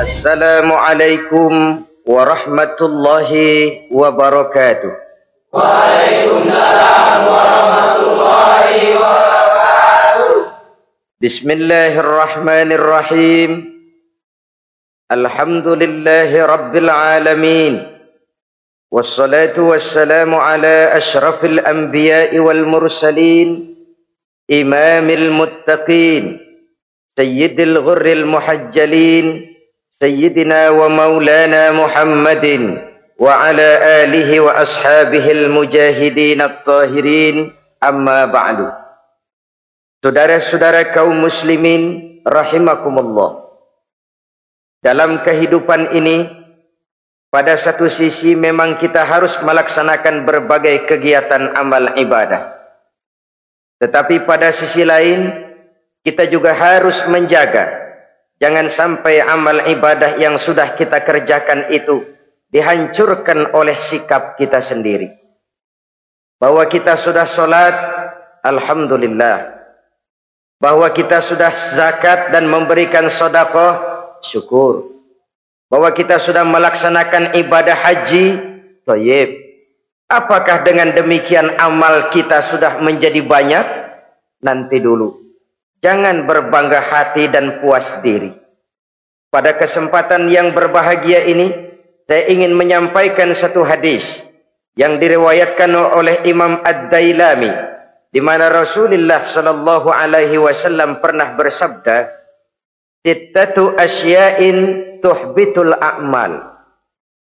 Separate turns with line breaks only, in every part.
Assalamualaikum warahmatullahi wabarakatuh.
Waalaikumsalam warahmatullahi wabarakatuh.
Bismillahirrahmanirrahim. Alhamdulillahi rabbil alamin. Wassalatu wassalamu ala ashrafil anbiya'i wal mursalin, imamil muttaqin, sayyidil ghurril muhajjalin, sayyidina wa maulana Muhammadin wa ala alihi wa ashabihil mujahidin at-tahirin, amma ba'du. Saudara-saudara kaum muslimin rahimakumullah. Dalam kehidupan ini, pada satu sisi memang kita harus melaksanakan berbagai kegiatan amal ibadah. Tetapi pada sisi lain, kita juga harus menjaga jangan sampai amal ibadah yang sudah kita kerjakan itu dihancurkan oleh sikap kita sendiri. Bahwa kita sudah sholat, alhamdulillah. Bahwa kita sudah zakat dan memberikan sedekah, syukur. Bahwa kita sudah melaksanakan ibadah haji, thayyib. Apakah dengan demikian amal kita sudah menjadi banyak? Nanti dulu. Jangan berbangga hati dan puas diri. Pada kesempatan yang berbahagia ini, saya ingin menyampaikan satu hadis yang diriwayatkan oleh Imam Ad-Dailami, di mana Rasulullah sallallahu alaihi wasallam pernah bersabda, "Sittatu asya'in tuhbitul a'mal."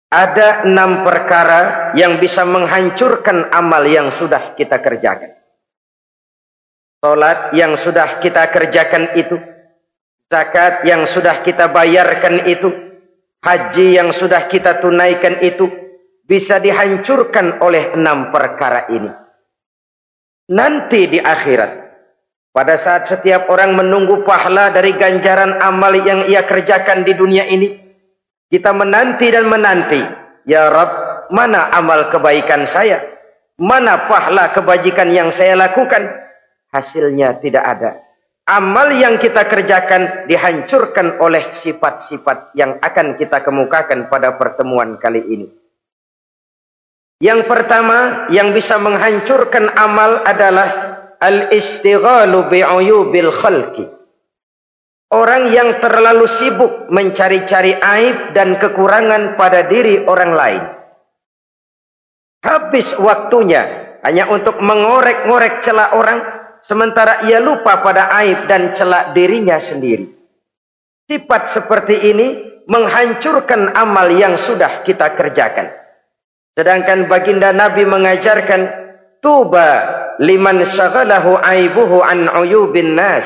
Ada 6 perkara yang bisa menghancurkan amal yang sudah kita kerjakan. Salat yang sudah kita kerjakan itu, zakat yang sudah kita bayarkan itu, haji yang sudah kita tunaikan itu, bisa dihancurkan oleh 6 perkara ini. Nanti di akhirat, pada saat setiap orang menunggu pahala dari ganjaran amal yang ia kerjakan di dunia ini, kita menanti dan menanti, ya Rabb, mana amal kebaikan saya? Mana pahala kebajikan yang saya lakukan? Hasilnya tidak ada. Amal yang kita kerjakan dihancurkan oleh sifat-sifat yang akan kita kemukakan pada pertemuan kali ini. Yang pertama yang bisa menghancurkan amal adalah al-istighalu bi'uyubil khalqi. Orang yang terlalu sibuk mencari-cari aib dan kekurangan pada diri orang lain. Habis waktunya hanya untuk mengorek-ngorek celah orang, sementara ia lupa pada aib dan celah dirinya sendiri. Sifat seperti ini menghancurkan amal yang sudah kita kerjakan. Sedangkan baginda Nabi mengajarkan, tuba liman syaghalahu aibuhu an uyubin nas.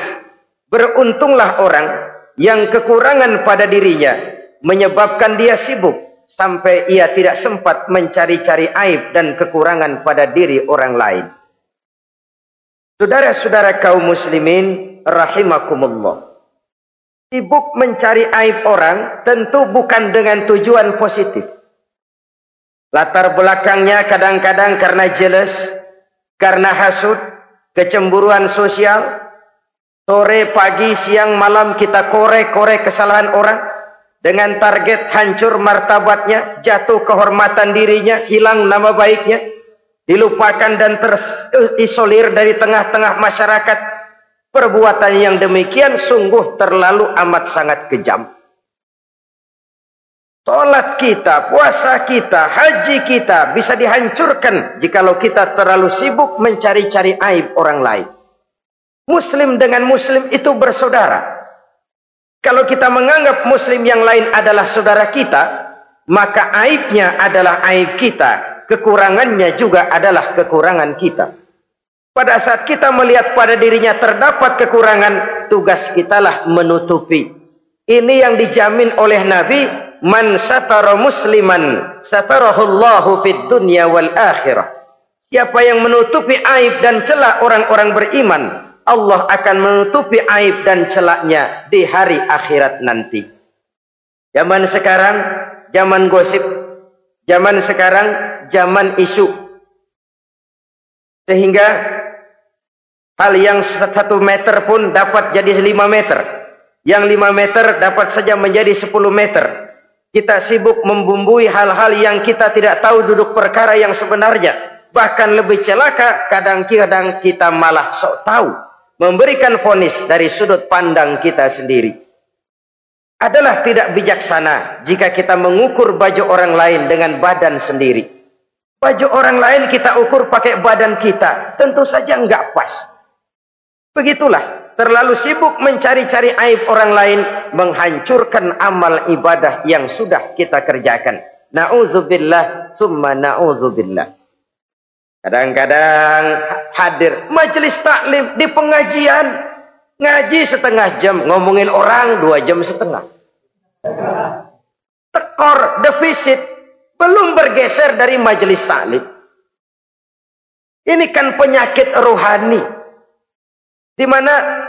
Beruntunglah orang yang kekurangan pada dirinya menyebabkan dia sibuk sampai ia tidak sempat mencari-cari aib dan kekurangan pada diri orang lain. Saudara-saudara kaum muslimin rahimakumullah. Sibuk mencari aib orang tentu bukan dengan tujuan positif. Latar belakangnya kadang-kadang karena jealous, karena hasud, kecemburuan sosial. Sore, pagi, siang, malam kita korek-korek kesalahan orang dengan target hancur martabatnya, jatuh kehormatan dirinya, hilang nama baiknya, dilupakan dan terisolir dari tengah-tengah masyarakat. Perbuatan yang demikian sungguh terlalu amat sangat kejam. Salat kita, puasa kita, haji kita bisa dihancurkan jikalau kita terlalu sibuk mencari-cari aib orang lain. Muslim dengan muslim itu bersaudara. Kalau kita menganggap muslim yang lain adalah saudara kita, maka aibnya adalah aib kita, kekurangannya juga adalah kekurangan kita. Pada saat kita melihat pada dirinya terdapat kekurangan, tugas kitalah menutupi. Ini yang dijamin oleh Nabi, man satara musliman satarahullahu fid dunya wal akhirah. Siapa yang menutupi aib dan celah orang-orang beriman, Allah akan menutupi aib dan celaknya di hari akhirat nanti. Zaman sekarang, zaman gosip. Zaman sekarang, zaman isu. Sehingga hal yang 1 meter pun dapat jadi 5 meter. Yang 5 meter dapat saja menjadi 10 meter. Kita sibuk membumbui hal-hal yang kita tidak tahu duduk perkara yang sebenarnya. Bahkan lebih celaka, kadang-kadang kita malah sok tahu. Memberikan vonis dari sudut pandang kita sendiri. Adalah tidak bijaksana jika kita mengukur baju orang lain dengan badan sendiri. Baju orang lain kita ukur pakai badan kita. Tentu saja enggak pas. Begitulah. Terlalu sibuk mencari-cari aib orang lain, menghancurkan amal ibadah yang sudah kita kerjakan. Na'udzubillah, summa na'udzubillah. Kadang-kadang hadir majelis taklim di pengajian, ngaji setengah jam, ngomongin orang 2 jam setengah. Tekor, defisit, belum bergeser dari majelis taklim. Ini kan penyakit rohani, di mana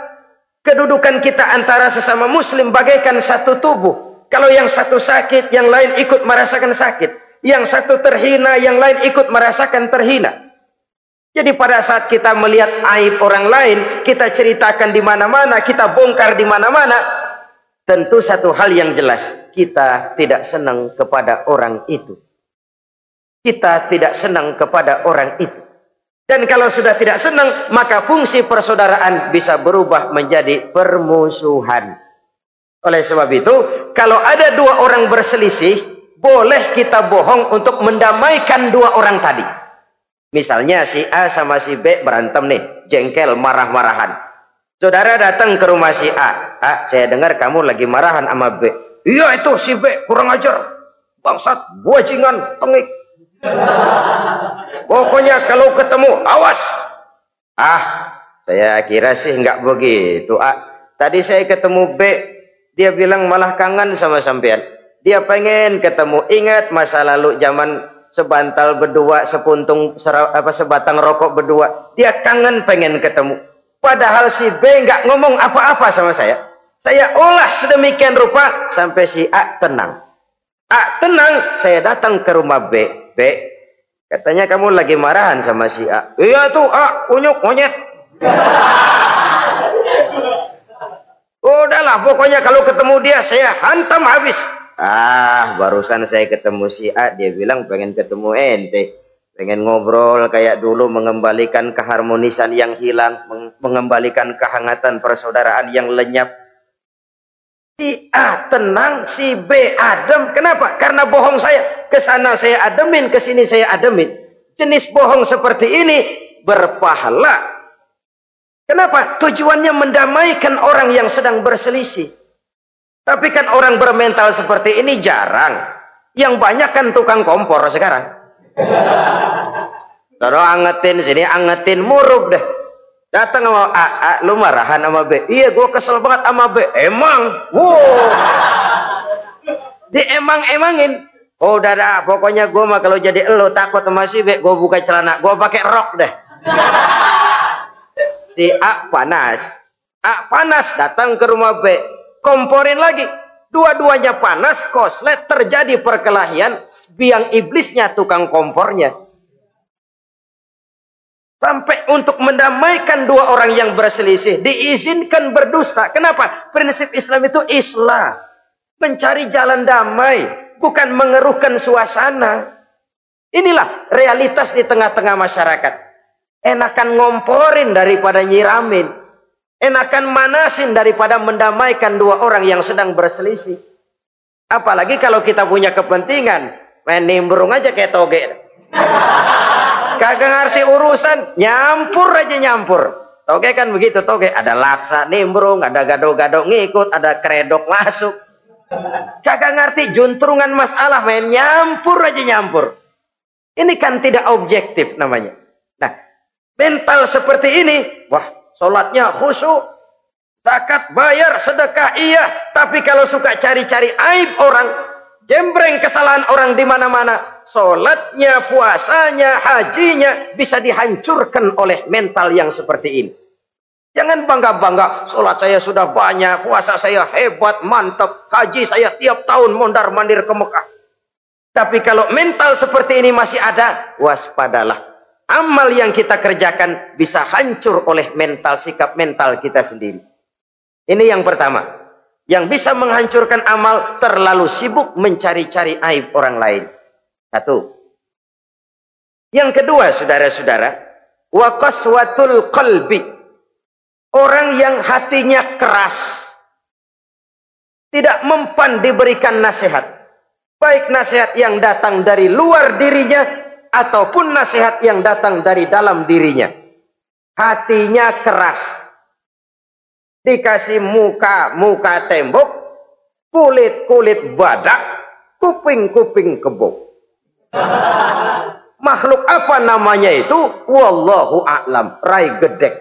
kedudukan kita antara sesama muslim bagaikan satu tubuh. Kalau yang satu sakit, yang lain ikut merasakan sakit. Yang satu terhina, yang lain ikut merasakan terhina. Jadi pada saat kita melihat aib orang lain, kita ceritakan di mana-mana, kita bongkar di mana-mana, tentu satu hal yang jelas, kita tidak senang kepada orang itu. Kita tidak senang kepada orang itu. Dan kalau sudah tidak senang, maka fungsi persaudaraan bisa berubah menjadi permusuhan. Oleh sebab itu, kalau ada 2 orang berselisih, boleh kita bohong untuk mendamaikan 2 orang tadi. Misalnya si A sama si B berantem nih, jengkel, marah-marahan. Saudara datang ke rumah si A. A, saya dengar kamu lagi marahan sama B. Iya itu si B, kurang ajar. Bangsat, bajingan, tengik. Pokoknya kalau ketemu, awas. Ah, saya kira sih nggak begitu. Tadi saya ketemu B, dia bilang malah kangen sama sampean. Dia pengen ketemu. Ingat masa lalu zaman sebantal berdua, sebatang rokok berdua. Dia kangen pengen ketemu. Padahal si B nggak ngomong apa-apa sama saya. Saya olah sedemikian rupa sampai si A tenang. A tenang, saya datang ke rumah B. B, katanya kamu lagi marahan sama si A. Iya tuh A, unyuk monyet. Udahlah, pokoknya kalau ketemu dia saya hantam habis. Ah, barusan saya ketemu si A, dia bilang pengen ketemu ente. Pengen ngobrol kayak dulu, mengembalikan keharmonisan yang hilang, mengembalikan kehangatan persaudaraan yang lenyap. Si A tenang, si B adem. Kenapa? Karena bohong saya. Kesana saya ademin, kesini saya ademin. Jenis bohong seperti ini berpahala. Kenapa? Tujuannya mendamaikan orang yang sedang berselisih. Tapi kan orang bermental seperti ini jarang. Yang banyak kan tukang kompor sekarang. Taruh angetin sini, angetin murub deh. Datang sama A, lu marahan sama B. Iya, gue kesel banget sama B. Emang? Wow. Diemang-emangin. Oh, udah dah, pokoknya gue mah kalau jadi elu takut sama si B, gue buka celana, gue pakai rok deh. Si A panas. A panas, datang ke rumah B. Komporin lagi. Dua-duanya panas, koslet, terjadi perkelahian. Biang iblisnya tukang kompornya. Sampai untuk mendamaikan 2 orang yang berselisih, diizinkan berdusta. Kenapa? Prinsip Islam itu islah. Mencari jalan damai, bukan mengeruhkan suasana. Inilah realitas di tengah-tengah masyarakat. Enakan ngomporin daripada nyiramin. Enakan manasin daripada mendamaikan 2 orang yang sedang berselisih. Apalagi kalau kita punya kepentingan, main nimbrung aja kayak toge. Kagak ngerti urusan, nyampur aja nyampur. Toge kan begitu, toge ada laksa nimbrung, ada gado-gado ngikut, ada kredok masuk. Kagak ngerti juntrungan masalah, main nyampur aja nyampur. Ini kan tidak objektif namanya. Nah, mental seperti ini, wah, sholatnya khusyuk, zakat bayar, sedekah iya, tapi kalau suka cari-cari aib orang, jembreng kesalahan orang di mana-mana, sholatnya, puasanya, hajinya bisa dihancurkan oleh mental yang seperti ini. Jangan bangga-bangga, sholat saya sudah banyak, puasa saya hebat, mantap, haji saya tiap tahun mondar-mandir ke Mekah. Tapi kalau mental seperti ini masih ada, waspadalah. Amal yang kita kerjakan bisa hancur oleh mental, sikap mental kita sendiri. Ini yang pertama. Yang bisa menghancurkan amal terlalu sibuk mencari-cari aib orang lain. Satu. Yang kedua, saudara-saudara, wa qaswatul qalbi. Orang yang hatinya keras, tidak mempan diberikan nasihat. Baik nasihat yang datang dari luar dirinya ataupun nasihat yang datang dari dalam dirinya. Hatinya keras. Dikasih muka tembok, kulit badak, kuping kebo. Makhluk apa namanya itu? Wallahu a'lam. Rai gedek.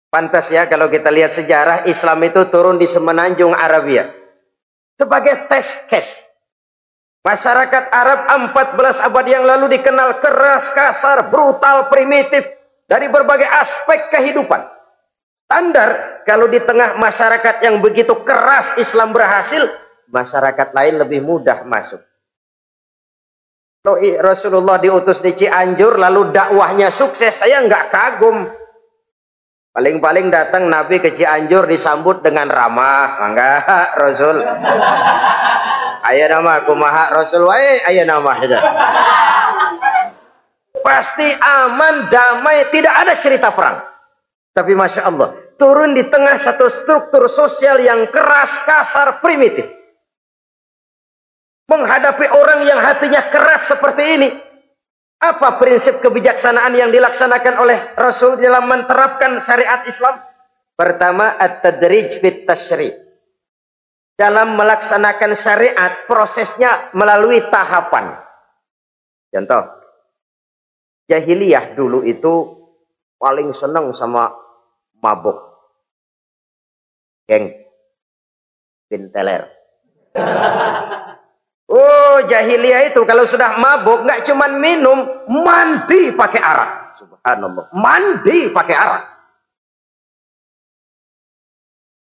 Pantas ya kalau kita lihat sejarah, Islam itu turun di semenanjung Arabia sebagai test case. Masyarakat Arab 14 abad yang lalu dikenal keras, kasar, brutal, primitif dari berbagai aspek kehidupan. Standar kalau di tengah masyarakat yang begitu keras Islam berhasil, masyarakat lain lebih mudah masuk. Rasulullah diutus di Cianjur lalu dakwahnya sukses, saya nggak kagum. Paling-paling datang Nabi ke Cianjur disambut dengan ramah. Enggak, Rasul. Ayo nama kumaha Rasul wae, ayo nama saja. Pasti aman, damai, tidak ada cerita perang. Tapi Masya Allah, turun di tengah satu struktur sosial yang keras, kasar, primitif. Menghadapi orang yang hatinya keras seperti ini, apa prinsip kebijaksanaan yang dilaksanakan oleh Rasul dalam menerapkan syariat Islam? Pertama, at-tadrij fit tasyri'. Dalam melaksanakan syariat, prosesnya melalui tahapan. Contoh, jahiliyah dulu itu paling senang sama mabuk. Geng. Binteler. Oh, jahiliyah itu kalau sudah mabuk nggak cuman minum, mandi pakai arak. Subhanallah, mandi pakai arak.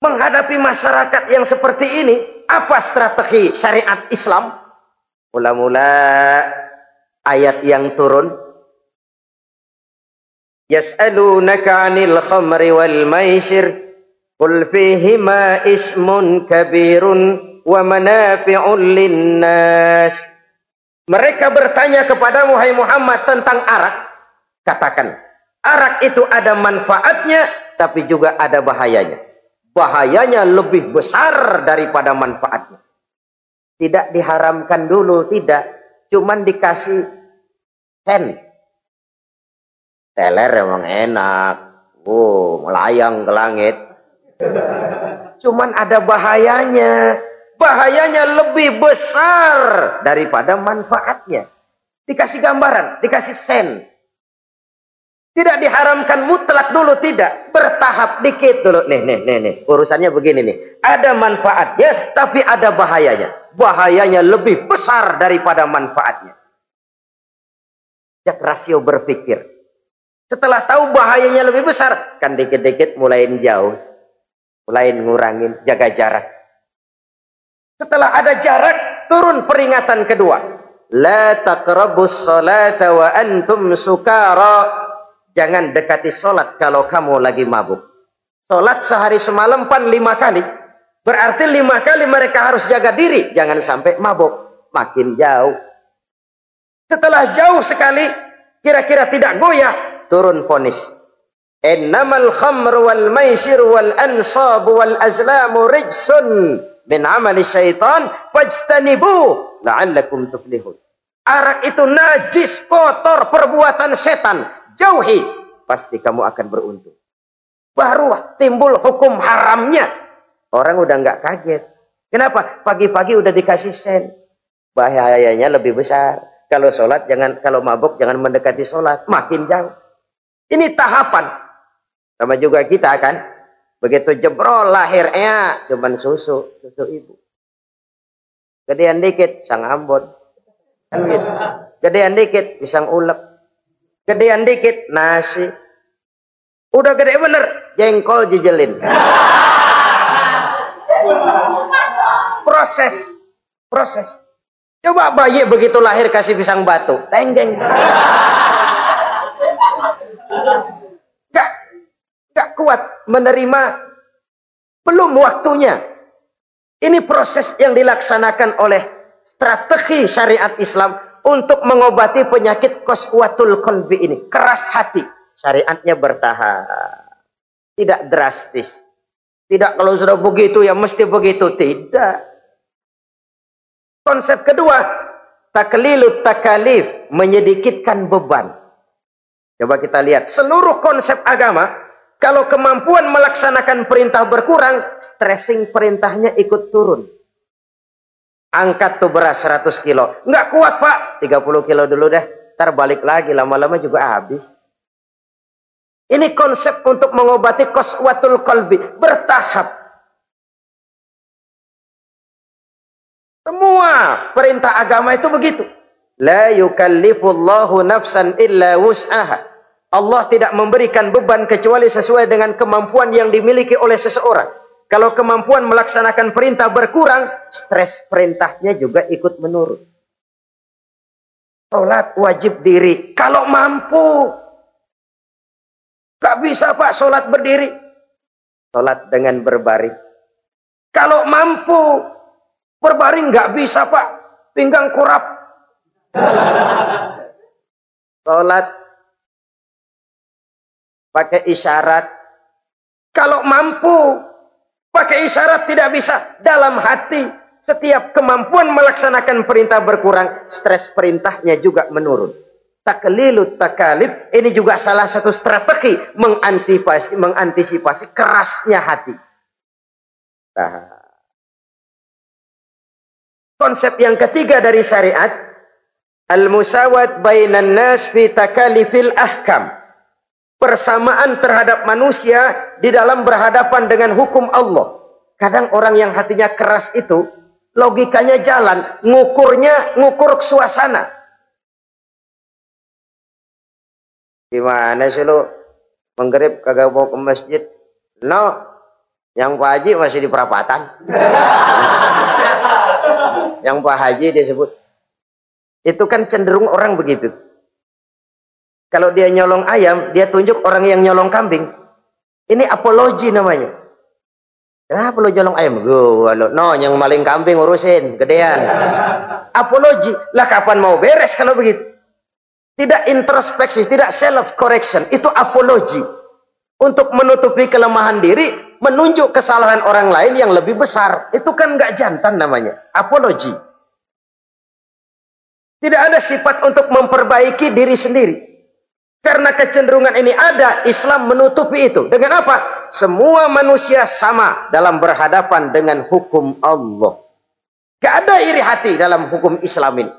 Menghadapi masyarakat yang seperti ini, apa strategi syariat Islam? Mula-mula ayat yang turun, yas'alunaka 'anil khamri wal maisir qul fihima ismun kabirun wa manafi'un linnas. Mereka bertanya kepadamu hai Muhammad tentang arak. Katakan, arak itu ada manfaatnya tapi juga ada bahayanya. Bahayanya lebih besar daripada manfaatnya. Tidak diharamkan dulu, tidak. Cuman dikasih sen. Teler emang enak. Melayang ke langit. Cuman ada bahayanya. Bahayanya lebih besar daripada manfaatnya. Dikasih gambaran, dikasih sen. Tidak diharamkan mutlak dulu, tidak. Bertahap dikit dulu. Nih. Urusannya begini nih. Ada manfaatnya, tapi ada bahayanya. Bahayanya lebih besar daripada manfaatnya. Jak rasio berpikir. Setelah tahu bahayanya lebih besar, kan dikit-dikit mulain jauh. Mulain ngurangin, jaga jarak. Setelah ada jarak, turun peringatan kedua. La taqrabus salata wa antum sukara. Jangan dekati sholat kalau kamu lagi mabuk. Sholat sehari semalam 5 kali. Berarti 5 kali mereka harus jaga diri. Jangan sampai mabuk. Makin jauh. Setelah jauh sekali, kira-kira tidak goyah, turun vonis. Innamal khamru wal maisir wal ansab wal azlamu rijsun min amali syaitan fajtanibu la'allakum tuflihun. Arak itu najis, kotor, perbuatan setan. Jauhi, pasti kamu akan beruntung. Baru timbul hukum haramnya. Orang udah nggak kaget. Kenapa? Pagi-pagi udah dikasih sen. Bahayanya lebih besar. Kalau sholat jangan, kalau mabuk jangan mendekati sholat. Makin jauh. Ini tahapan. Sama juga kita kan. Begitu jebrol lahirnya cuman susu ibu. Gedean dikit sang ambon. Kan gitu. Gedean dikit pisang ulek. Gedean dikit nasi. Udah gede bener jengkol jijelin. Proses. Coba bayi begitu lahir kasih pisang batu, tenggeng. Enggak. nggak kuat menerima, belum waktunya. Ini proses yang dilaksanakan oleh strategi syariat Islam untuk mengobati penyakit qaswatul qalbi ini. Keras hati. Syariatnya bertahap. Tidak drastis. Tidak kalau sudah begitu ya mesti begitu. Tidak. Konsep kedua, taklilut takalif, menyedikitkan beban. Coba kita lihat, seluruh konsep agama, kalau kemampuan melaksanakan perintah berkurang, stressing perintahnya ikut turun. Angkat tuh beras 100 kilo. Nggak kuat pak, 30 kilo dulu deh. Ntar balik lagi, lama-lama juga habis. Ini konsep untuk mengobati qaswatul qalbi. Bertahap. Semua perintah agama itu begitu. La yukallifullahu nafsan illa wus'aha. Allah tidak memberikan beban kecuali sesuai dengan kemampuan yang dimiliki oleh seseorang. Kalau kemampuan melaksanakan perintah berkurang, stres perintahnya juga ikut menurun. Salat wajib diri. Kalau mampu. Gak bisa pak salat berdiri. Salat dengan berbaring. Kalau mampu. Berbaring gak bisa pak. Pinggang kurap. Salat pakai isyarat. Kalau mampu. Pakai isyarat tidak bisa. Dalam hati. Setiap kemampuan melaksanakan perintah berkurang. Stres perintahnya juga menurun. Taklilut takalif. Ini juga salah satu strategi. Mengantisipasi kerasnya hati. Nah. Konsep yang ketiga dari syariat. Al-musawat bainan nas fi takalifil ahkam. Persamaan terhadap manusia di dalam berhadapan dengan hukum Allah. Kadang orang yang hatinya keras itu, logikanya jalan, ngukur suasana. Gimana sih lu menggerib kagak mau ke masjid? No, yang Pak Haji masih di perapatan. Yang Pak Haji disebut. Itu kan cenderung orang begitu. Kalau dia nyolong ayam, dia tunjuk orang yang nyolong kambing. Ini apologi namanya. Kenapa lo nyolong ayam? No, yang maling kambing urusin, gedean. Apologi. Lah kapan mau beres kalau begitu? Tidak introspeksi, tidak self correction. Itu apologi. Untuk menutupi kelemahan diri, menunjuk kesalahan orang lain yang lebih besar. Itu kan nggak jantan namanya. Apologi. Tidak ada sifat untuk memperbaiki diri sendiri. Karena kecenderungan ini ada, Islam menutupi itu. Dengan apa? Semua manusia sama dalam berhadapan dengan hukum Allah. Gak ada iri hati dalam hukum Islam ini.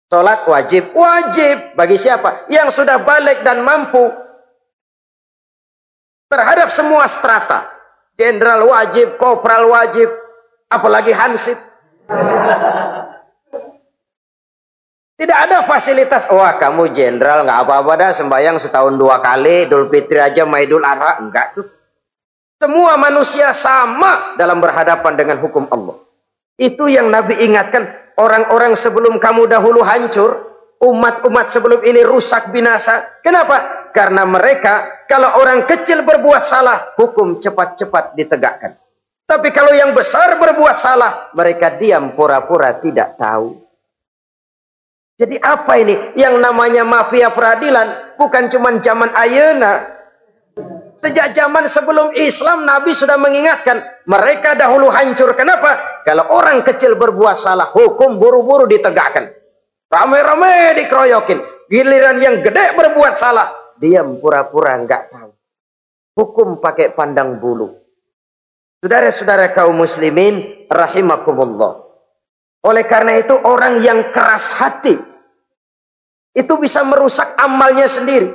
Salat wajib. Wajib. Bagi siapa? Yang sudah balik dan mampu. Terhadap semua strata. Jenderal wajib, kopral wajib. Apalagi hansip. Tidak ada fasilitas. Wah kamu jenderal nggak apa-apa dah sembahyang setahun 2 kali. Idul Fitri aja sama Idul Adha. Enggak tuh. Semua manusia sama dalam berhadapan dengan hukum Allah. Itu yang Nabi ingatkan. Orang-orang sebelum kamu dahulu hancur. Umat-umat sebelum ini rusak binasa. Kenapa? Karena mereka kalau orang kecil berbuat salah. Hukum cepat-cepat ditegakkan. Tapi kalau yang besar berbuat salah. Mereka diam pura-pura tidak tahu. Jadi apa ini? Yang namanya mafia peradilan bukan cuma zaman ayeuna. Sejak zaman sebelum Islam Nabi sudah mengingatkan. Mereka dahulu hancur. Kenapa? Kalau orang kecil berbuat salah, hukum buru-buru ditegakkan. Rame-rame dikeroyokin. Giliran yang gede berbuat salah, diam pura-pura nggak tahu. Hukum pakai pandang bulu. Saudara-saudara kaum muslimin rahimakumullah. Oleh karena itu orang yang keras hati itu bisa merusak amalnya sendiri.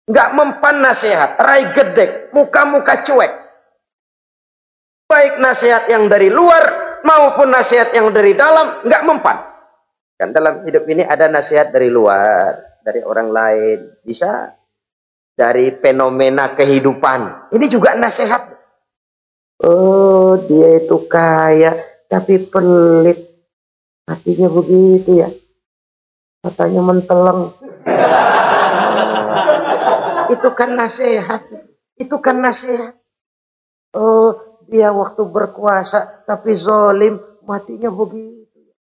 Nggak mempan nasihat, rai gedek, muka-muka cuek. Baik nasihat yang dari luar maupun nasihat yang dari dalam nggak mempan. Kan dalam hidup ini ada nasihat dari luar, dari orang lain, bisa dari fenomena kehidupan. Ini juga nasihat. Oh, dia itu kaya tapi pelit. Hatinya begitu ya. Katanya menteleng. Itu kan nasihat. Itu kan nasihat. Oh, dia waktu berkuasa tapi zalim, matinya begitu.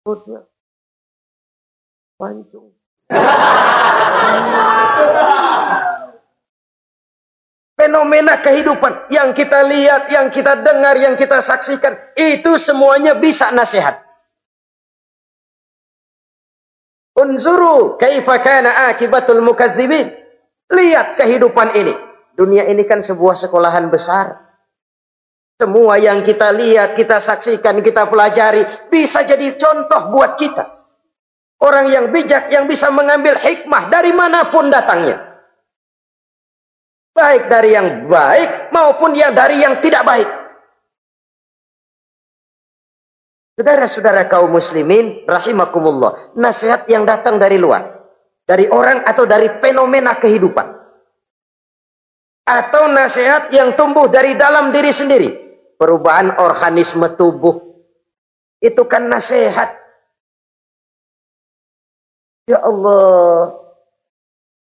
Perutnya pancung. Fenomena kehidupan yang kita lihat, yang kita dengar, yang kita saksikan, itu semuanya bisa nasihat. Unzuru kaifa kana akibatul mukadzibin. Lihat kehidupan ini. Dunia ini kan sebuah sekolahan besar. Semua yang kita lihat, kita saksikan, kita pelajari, bisa jadi contoh buat kita. Orang yang bijak, yang bisa mengambil hikmah dari manapun datangnya. Baik dari yang baik, maupun dari yang tidak baik. Saudara-saudara kaum muslimin, rahimakumullah. Nasihat yang datang dari luar. Dari orang atau dari fenomena kehidupan. Atau nasihat yang tumbuh dari dalam diri sendiri. Perubahan organisme tubuh. Itu kan nasihat. Ya Allah.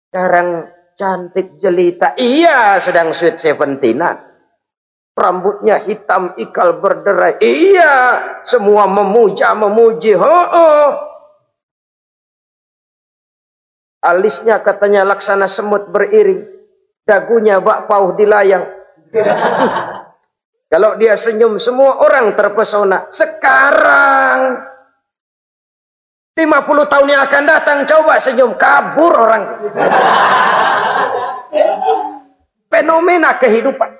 Sekarang cantik jelita. Iya, sedang sweet 17-an. Rambutnya hitam, ikal berderai. Iya, semua memuji. Alisnya katanya laksana semut beriring. Dagunya bak pauh dilayang. Kalau dia senyum, semua orang terpesona. Sekarang 50 tahun yang akan datang, coba senyum, kabur orang. Fenomena kehidupan.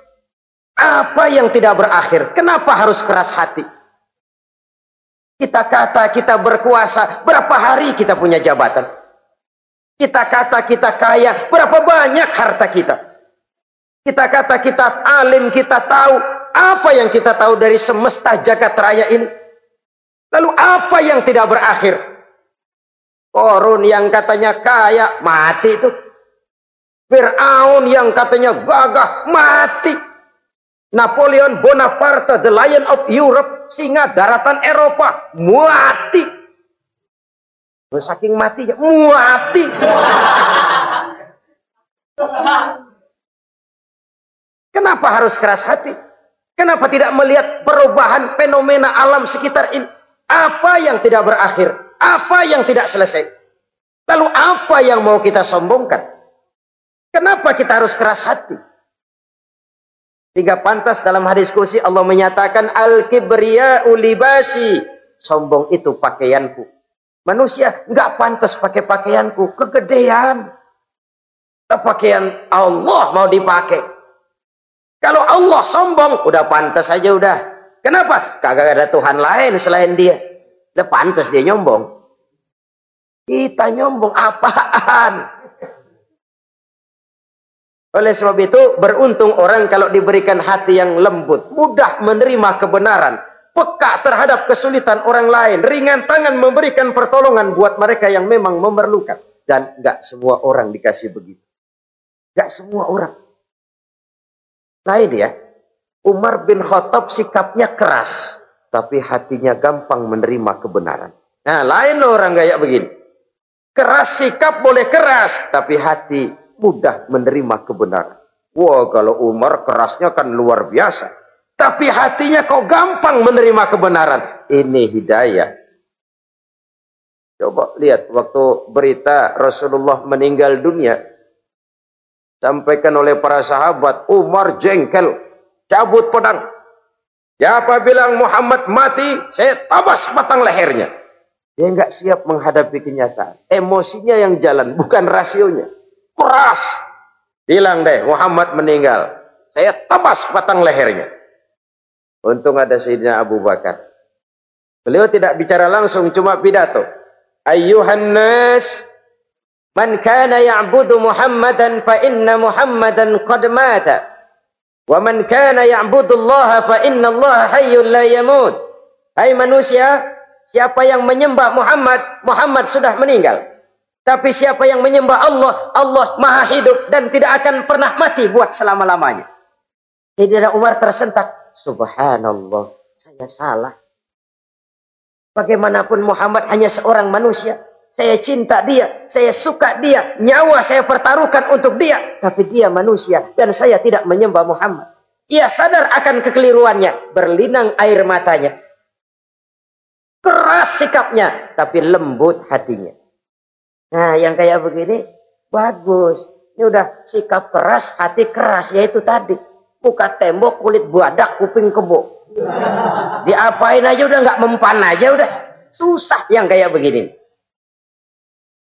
Apa yang tidak berakhir? Kenapa harus keras hati? Kita kata kita berkuasa, berapa hari kita punya jabatan? Kita kata kita kaya, berapa banyak harta kita? Kita kata kita alim, kita tahu. Apa yang kita tahu dari semesta jagat raya ini? Lalu apa yang tidak berakhir? Korun yang katanya kaya, mati itu. Fir'aun yang katanya gagah, mati. Napoleon Bonaparte, the Lion of Europe, singa daratan Eropa, mati. Saking matinya, mati. Kenapa harus keras hati? Kenapa tidak melihat perubahan fenomena alam sekitar ini? Apa yang tidak berakhir? Apa yang tidak selesai? Lalu apa yang mau kita sombongkan? Kenapa kita harus keras hati? Sehingga pantas dalam hadis kursi Allah menyatakan al-kibriya'u libasi. Sombong itu pakaianku. Manusia enggak pantas pakai pakaianku, kegedean. Pakaian Allah mau dipakai. Kalau Allah sombong, udah pantas aja udah. Kenapa? Kagak ada Tuhan lain selain dia. Udah pantas dia nyombong. Kita nyombong apaan? Oleh sebab itu, beruntung orang kalau diberikan hati yang lembut, mudah menerima kebenaran, peka terhadap kesulitan orang lain, ringan tangan memberikan pertolongan buat mereka yang memang memerlukan. Dan enggak semua orang dikasih begitu. Enggak semua orang. Lain ya, Umar bin Khattab sikapnya keras, tapi hatinya gampang menerima kebenaran. Nah, lain loh orang kayak begini. Keras sikap boleh keras, tapi hati mudah menerima kebenaran. Wah, kalau Umar kerasnya kan luar biasa. Tapi hatinya kok gampang menerima kebenaran. Ini hidayah. Coba lihat waktu berita Rasulullah meninggal dunia. Sampaikan oleh para sahabat, Umar jengkel. Cabut pedang. Siapa bilang Muhammad mati, saya tabas batang lehernya. Dia nggak siap menghadapi kenyataan. Emosinya yang jalan, bukan rasionya. Keras. Bilang deh, Muhammad meninggal. Saya tabas batang lehernya. Untung ada Sayyidina Abu Bakar. Beliau tidak bicara langsung, cuma pidato. Ayyuhan nas, man kana ya'budu Muhammadan fa inna Muhammadan qad mata. Wa man kana ya'budu Allah fa inna Allah hayyun la yamut. Hai manusia, siapa yang menyembah Muhammad, Muhammad sudah meninggal. Tapi siapa yang menyembah Allah, Allah maha hidup dan tidak akan pernah mati buat selama-lamanya. Sayyidina Umar tersentak. Subhanallah, saya salah. Bagaimanapun Muhammad hanya seorang manusia. saya cinta dia, saya suka dia, nyawa saya pertaruhkan untuk dia. Tapi dia manusia dan saya tidak menyembah Muhammad. Ia sadar akan kekeliruannya, berlinang air matanya. Keras sikapnya, tapi lembut hatinya. Nah, yang kayak begini, bagus. Ini udah sikap keras, hati keras, yaitu tadi. Muka tembok, kulit badak, kuping kebo. Diapain aja udah nggak mempan aja udah. Susah yang kayak begini.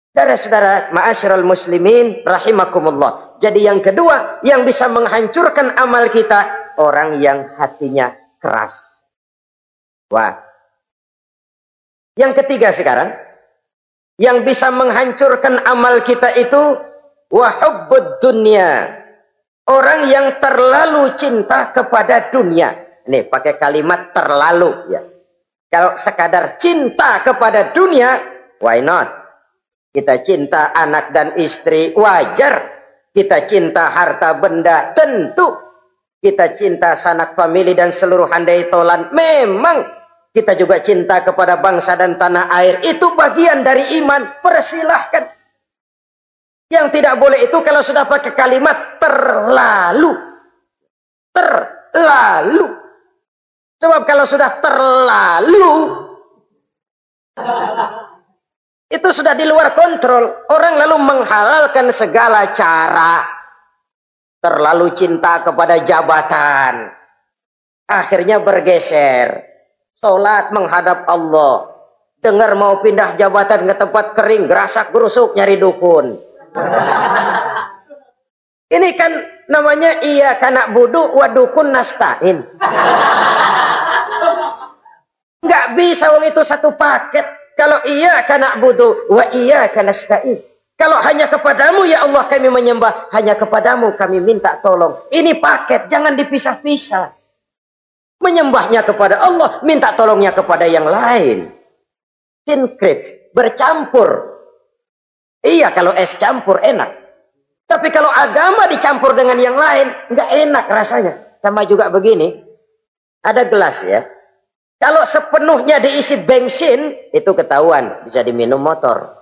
Saudara-saudara, ma'asyiral muslimin rahimakumullah. Jadi yang kedua yang bisa menghancurkan amal kita, orang yang hatinya keras. Wah. Yang ketiga sekarang, yang bisa menghancurkan amal kita itu wa hubbud dunya. Orang yang terlalu cinta kepada dunia. Nih, pakai kalimat terlalu ya. Kalau sekadar cinta kepada dunia, why not? Kita cinta anak dan istri, wajar. Kita cinta harta benda, tentu. Kita cinta sanak famili dan seluruh handai tolan, memang. Kita juga cinta kepada bangsa dan tanah air, itu bagian dari iman, persilahkan. Yang tidak boleh itu kalau sudah pakai kalimat terlalu. Terlalu. Sebab kalau sudah terlalu, itu sudah di luar kontrol. Orang lalu menghalalkan segala cara. Terlalu cinta kepada jabatan. Akhirnya bergeser. Sholat menghadap Allah. Dengar mau pindah jabatan ke tempat kering. Gerasak gerusuk nyari dukun. Ini kan namanya iya kanak budu wa dukun nasta'in. Nggak bisa wong itu satu paket. Kalau iya kana budu wa iya kana nasta'in. Kalau hanya kepadamu ya Allah kami menyembah, hanya kepadamu kami minta tolong. Ini paket, jangan dipisah-pisah. Menyembahnya kepada Allah, minta tolongnya kepada yang lain. Sinkret, bercampur. Iya kalau es campur enak. Tapi kalau agama dicampur dengan yang lain, nggak enak rasanya. Sama juga begini. Ada gelas ya. Kalau sepenuhnya diisi bensin, itu ketahuan, bisa diminum motor.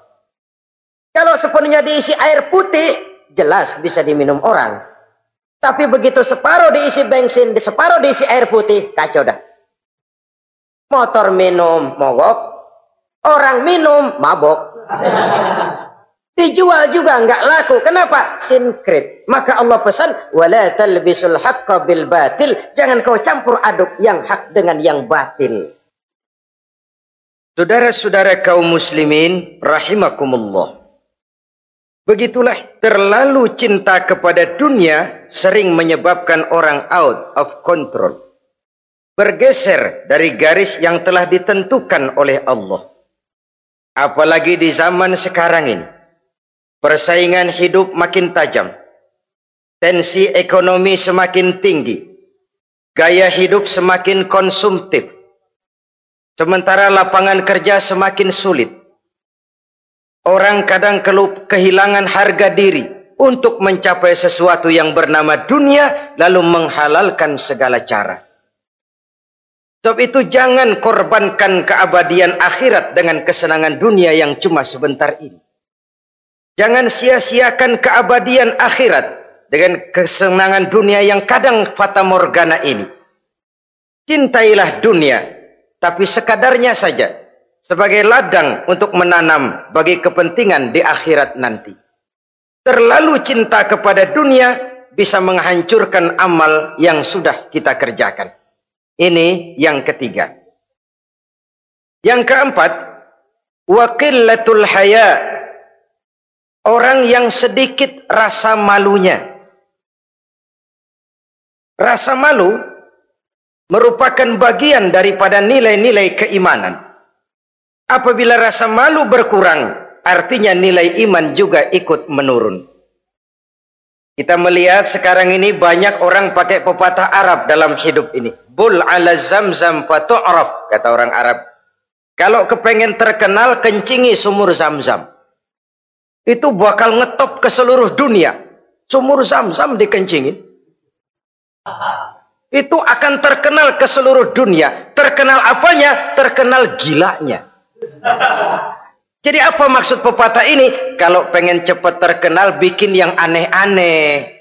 Kalau sepenuhnya diisi air putih, jelas bisa diminum orang. Tapi begitu separuh diisi bensin, separuh diisi air putih, kacau dah. Motor minum, mogok. Orang minum, mabok. Dijual juga nggak laku. Kenapa? Sinkret. Maka Allah pesan, wala talbisul haqqa bil batil. Jangan kau campur aduk yang hak dengan yang batil. Saudara-saudara kaum muslimin rahimakumullah. Begitulah terlalu cinta kepada dunia sering menyebabkan orang out of control. Bergeser dari garis yang telah ditentukan oleh Allah. Apalagi di zaman sekarang ini. Persaingan hidup makin tajam. Tensi ekonomi semakin tinggi. Gaya hidup semakin konsumtif. Sementara lapangan kerja semakin sulit. Orang kadang kehilangan harga diri untuk mencapai sesuatu yang bernama dunia, lalu menghalalkan segala cara. Sebab itu jangan korbankan keabadian akhirat dengan kesenangan dunia yang cuma sebentar ini. Jangan sia-siakan keabadian akhirat dengan kesenangan dunia yang kadang fata morgana ini. Cintailah dunia, tapi sekadarnya saja. Sebagai ladang untuk menanam bagi kepentingan di akhirat nanti. Terlalu cinta kepada dunia bisa menghancurkan amal yang sudah kita kerjakan. Ini yang ketiga. Yang keempat, wa qillatul haya. Orang yang sedikit rasa malunya. Rasa malu merupakan bagian daripada nilai-nilai keimanan. Apabila rasa malu berkurang, artinya nilai iman juga ikut menurun. Kita melihat sekarang ini banyak orang pakai pepatah Arab dalam hidup ini. Bul ala zamzam fatu'raf, kata orang Arab. Kalau kepengen terkenal, kencingi sumur Zamzam. Itu bakal ngetop ke seluruh dunia. Sumur Zamzam dikencingin. Itu akan terkenal ke seluruh dunia. Terkenal apanya? Terkenal gilanya. Jadi apa maksud pepatah ini? Kalau pengen cepat terkenal, bikin yang aneh-aneh.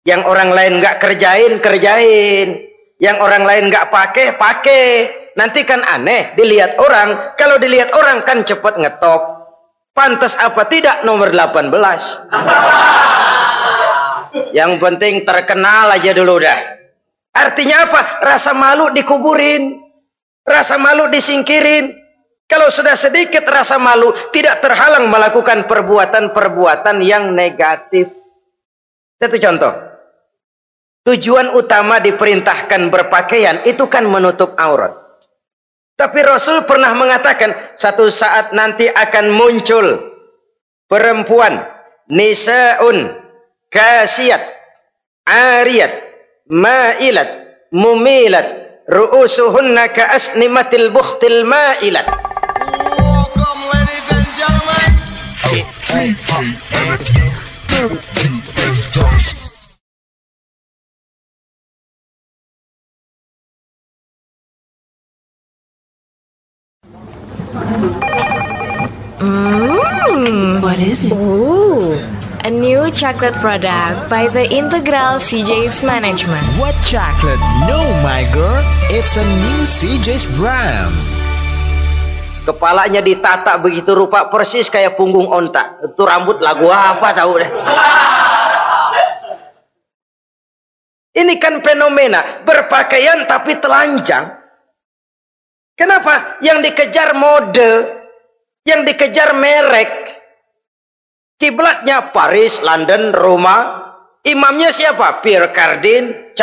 Yang orang lain nggak kerjain, kerjain. Yang orang lain nggak pakai, pakai. Nanti kan aneh, dilihat orang. Kalau dilihat orang kan cepat ngetop. Pantas apa tidak nomor 18. Yang penting terkenal aja dulu dah. Artinya apa? Rasa malu dikuburin. Rasa malu disingkirin. Kalau sudah sedikit rasa malu, tidak terhalang melakukan perbuatan-perbuatan yang negatif. Satu contoh. Tujuan utama diperintahkan berpakaian itu kan menutup aurat. Tapi Rasul pernah mengatakan, satu saat nanti akan muncul perempuan, nisaun, kasiyat, ariyat, ma'ilat, mumilat, ru'usuhunna ka'asnimatil bukhtil ma'ilat.
What is it?
Ooh, a new chocolate product by the Integral CJ's Management.
What chocolate? No, my girl. It's a new CJ's brand.
Kepalanya ditata begitu rupa persis kayak punggung onta. Itu rambut lagu apa tahu deh. Ini kan fenomena berpakaian tapi telanjang. Kenapa? Yang dikejar mode, yang dikejar merek. Kiblatnya Paris, London, Roma. Imamnya siapa? Pierre Cardin,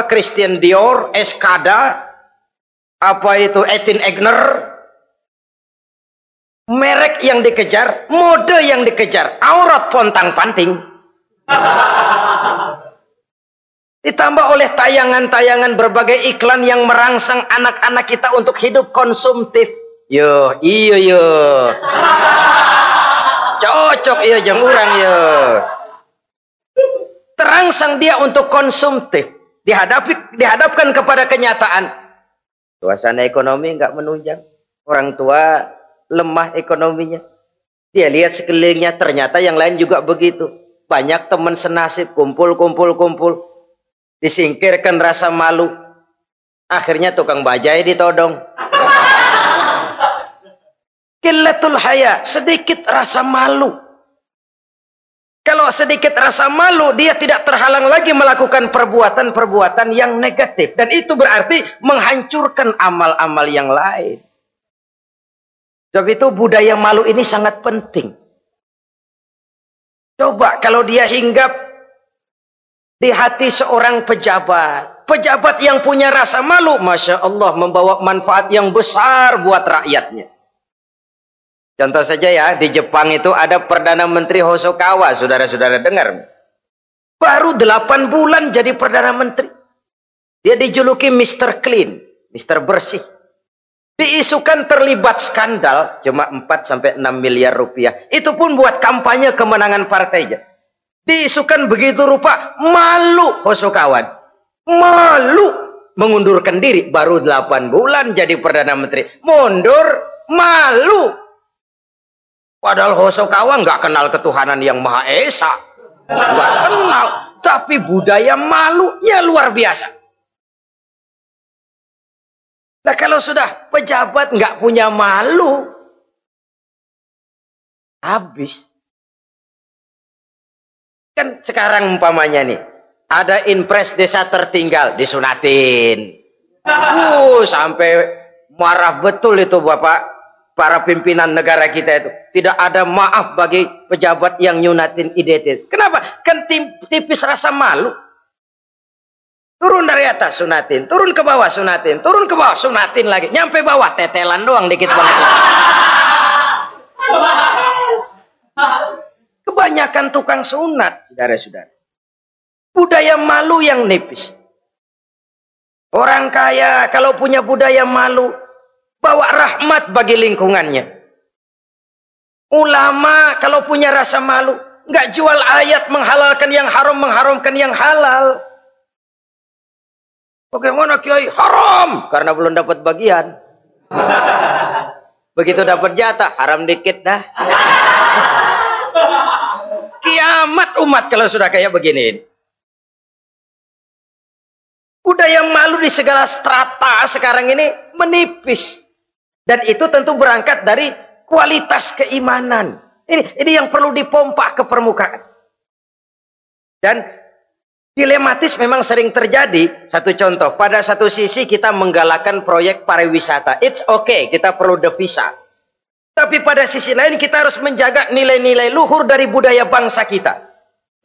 Christian Dior, Escada, Etienne Egner. Merek yang dikejar, mode yang dikejar, aurat pontang-panting. Ditambah oleh tayangan-tayangan berbagai iklan yang merangsang anak-anak kita untuk hidup konsumtif. Yo, iyo yo. Cocok iya jeng urang yo. Terangsang dia untuk konsumtif. Dihadapkan kepada kenyataan. Suasana ekonomi enggak menunjang. Orang tua lemah ekonominya. Dia lihat sekelilingnya, ternyata yang lain juga begitu. Banyak teman senasib, kumpul. Disingkirkan rasa malu. Akhirnya tukang bajai ditodong. Qillatul haya, sedikit rasa malu. Kalau sedikit rasa malu, dia tidak terhalang lagi melakukan perbuatan-perbuatan yang negatif. Dan itu berarti menghancurkan amal-amal yang lain. Sebab itu budaya malu ini sangat penting. Coba kalau dia hinggap di hati seorang pejabat. Pejabat yang punya rasa malu, Masya Allah, membawa manfaat yang besar buat rakyatnya. Contoh saja ya, di Jepang itu ada Perdana Menteri Hosokawa, saudara-saudara dengar. Baru 8 bulan jadi Perdana Menteri. Dia dijuluki Mr. Clean, Mr. Bersih. Diisukan terlibat skandal, cuma 4-6 miliar rupiah. Itu pun buat kampanye kemenangan partainya. Diisukan begitu rupa, malu Hosokawan. Malu, mengundurkan diri. Baru 8 bulan jadi Perdana Menteri. Mundur, malu. Padahal Hosokawa nggak kenal ketuhanan yang Maha Esa. Nggak kenal. Tapi budaya malunya luar biasa. Nah kalau sudah pejabat nggak punya malu, habis. Kan sekarang umpamanya nih, ada impres desa tertinggal, disunatin. Sampai marah betul itu Bapak, para pimpinan negara kita itu. Tidak ada maaf bagi pejabat yang nyunatin IDT. Kenapa? Kan tipis rasa malu. Turun dari atas sunatin, turun ke bawah sunatin, turun ke bawah sunatin lagi, nyampe bawah tetelan doang dikit banget. Kebanyakan tukang sunat, saudara-saudara. Budaya malu yang nipis. Orang kaya kalau punya budaya malu, bawa rahmat bagi lingkungannya. Ulama kalau punya rasa malu, nggak jual ayat menghalalkan yang haram, mengharamkan yang halal. Bagaimana Kiai? Haram karena belum dapat bagian. Begitu dapat jatah, haram dikit dah. Kiamat umat kalau sudah kayak begini. Budaya malu di segala strata sekarang ini menipis. Dan itu tentu berangkat dari kualitas keimanan. Ini yang perlu dipompa ke permukaan. Dan dilematis memang sering terjadi. Satu contoh, pada satu sisi kita menggalakkan proyek pariwisata. It's okay, kita perlu devisa. Tapi pada sisi lain kita harus menjaga nilai-nilai luhur dari budaya bangsa kita.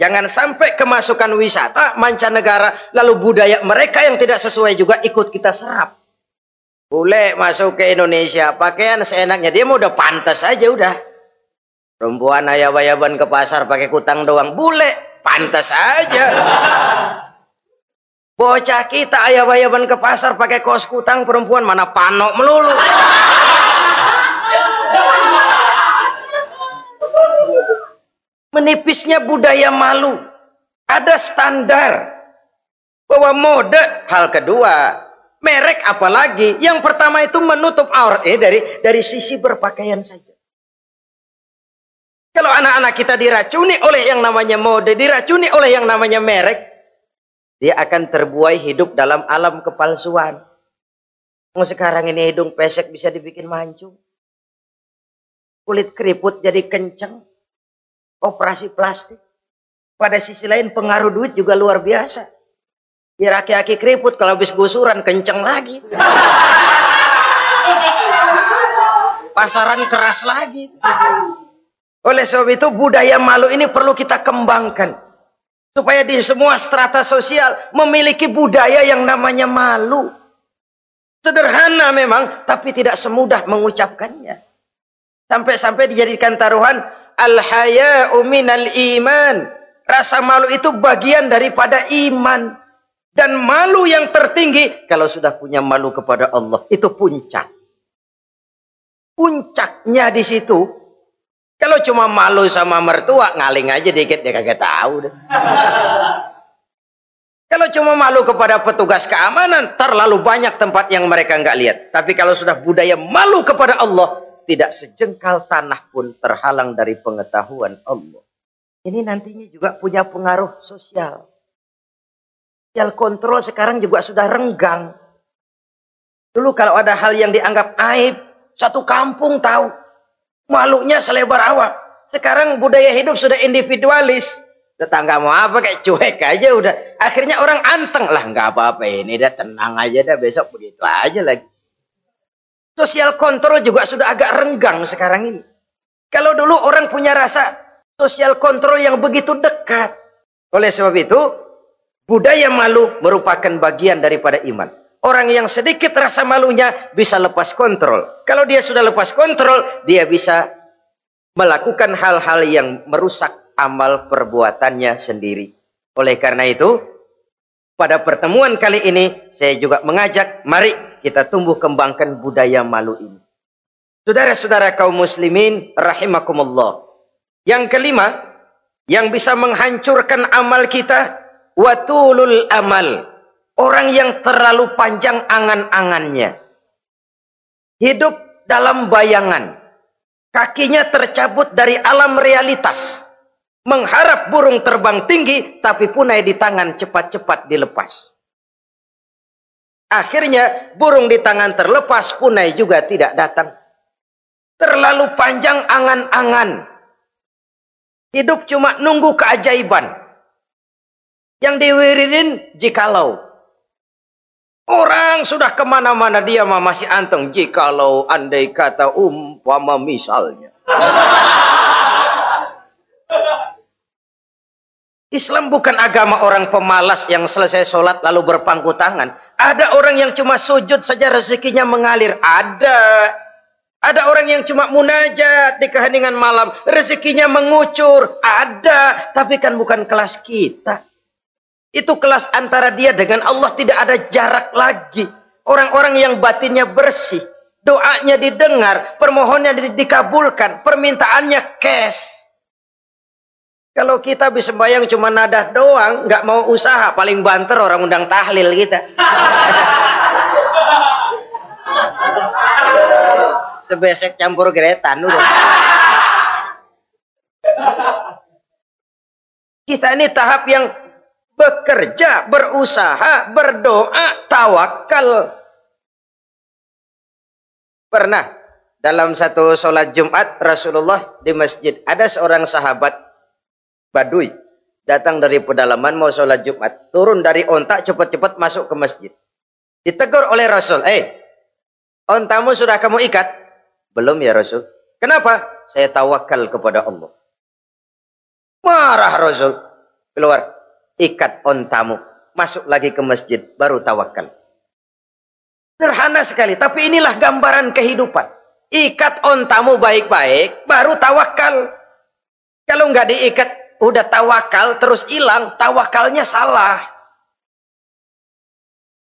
Jangan sampai kemasukan wisata mancanegara, lalu budaya mereka yang tidak sesuai juga ikut kita serap. Bule masuk ke Indonesia, pakaian seenaknya, dia mau udah pantas aja udah. Perempuan ayab-ayaban ke pasar pakai kutang doang, bule pantas aja. Bocah kita ayab-ayaban ke pasar pakai kaos kutang, perempuan mana panok melulu. Menipisnya budaya malu. Ada standar bahwa mode, hal kedua, merek apalagi. Yang pertama itu menutup aurat dari sisi berpakaian saja. Kalau anak-anak kita diracuni oleh yang namanya mode, diracuni oleh yang namanya merek, dia akan terbuai hidup dalam alam kepalsuan. Sekarang ini hidung pesek bisa dibikin mancung. Kulit keriput jadi kenceng. Operasi plastik. Pada sisi lain pengaruh duit juga luar biasa. Ya aki-aki keriput kalau habis gusuran kenceng lagi. Pasaran keras lagi. Oleh sebab itu budaya malu ini perlu kita kembangkan. Supaya di semua strata sosial memiliki budaya yang namanya malu. Sederhana memang, tapi tidak semudah mengucapkannya. Sampai-sampai dijadikan taruhan al-haya'u minal iman. Rasa malu itu bagian daripada iman. Dan malu yang tertinggi, kalau sudah punya malu kepada Allah, itu puncak. Puncaknya di situ. Kalau cuma malu sama mertua, ngaling aja dikit, dia kagak tahu deh. Kalau cuma malu kepada petugas keamanan, terlalu banyak tempat yang mereka nggak lihat. Tapi kalau sudah budaya malu kepada Allah, tidak sejengkal tanah pun terhalang dari pengetahuan Allah. Ini nantinya juga punya pengaruh sosial. Sosial kontrol sekarang juga sudah renggang. Dulu kalau ada hal yang dianggap aib, satu kampung tahu. Malunya selebar awak. Sekarang budaya hidup sudah individualis. Tetangga mau apa kayak cuek aja udah. Akhirnya orang anteng. Lah nggak apa-apa ini dah, tenang aja dah, besok begitu aja lagi. Sosial kontrol juga sudah agak renggang sekarang ini. Kalau dulu orang punya rasa sosial kontrol yang begitu dekat. Oleh sebab itu, budaya malu merupakan bagian daripada iman. Orang yang sedikit rasa malunya bisa lepas kontrol. Kalau dia sudah lepas kontrol, dia bisa melakukan hal-hal yang merusak amal perbuatannya sendiri. Oleh karena itu, pada pertemuan kali ini, saya juga mengajak, mari kita tumbuh kembangkan budaya malu ini. Saudara-saudara kaum muslimin, rahimakumullah. Yang kelima, yang bisa menghancurkan amal kita, watulul amal. Orang yang terlalu panjang angan-angannya. Hidup dalam bayangan. Kakinya tercabut dari alam realitas. Mengharap burung terbang tinggi, tapi punai di tangan cepat-cepat dilepas. Akhirnya burung di tangan terlepas, punai juga tidak datang. Terlalu panjang angan-angan. Hidup cuma nunggu keajaiban. Yang diwiridin jikalau. Orang sudah kemana-mana, dia masih anteng. Jikalau, andai kata, umpama misalnya. Islam bukan agama orang pemalas yang selesai sholat lalu berpangku tangan. Ada orang yang cuma sujud saja rezekinya mengalir. Ada orang yang cuma munajat di keheningan malam, rezekinya mengucur. Ada, tapi kan bukan kelas kita. Itu kelas antara dia dengan Allah, tidak ada jarak lagi. Orang-orang yang batinnya bersih, doanya didengar, permohonannya dikabulkan, permintaannya cash. Kalau kita bisa bayang cuma nadah doang, nggak mau usaha, paling banter orang undang tahlil kita. sebesek campur geretan udah. Kita ini tahap yang bekerja, berusaha, berdoa, tawakal. Pernah dalam satu sholat Jumat Rasulullah di masjid, ada seorang sahabat Badui datang dari pedalaman mau sholat Jumat, turun dari onta cepat-cepat masuk ke masjid. Ditegur oleh Rasul, ontamu sudah kamu ikat? Belum ya Rasul. Kenapa? Saya tawakal kepada Allah. Marah Rasul. Keluar, ikat ontamu, masuk lagi ke masjid, baru tawakal. Sederhana sekali, tapi inilah gambaran kehidupan. Ikat ontamu baik-baik, baru tawakal. Kalau nggak diikat, udah tawakal, terus hilang, tawakalnya salah.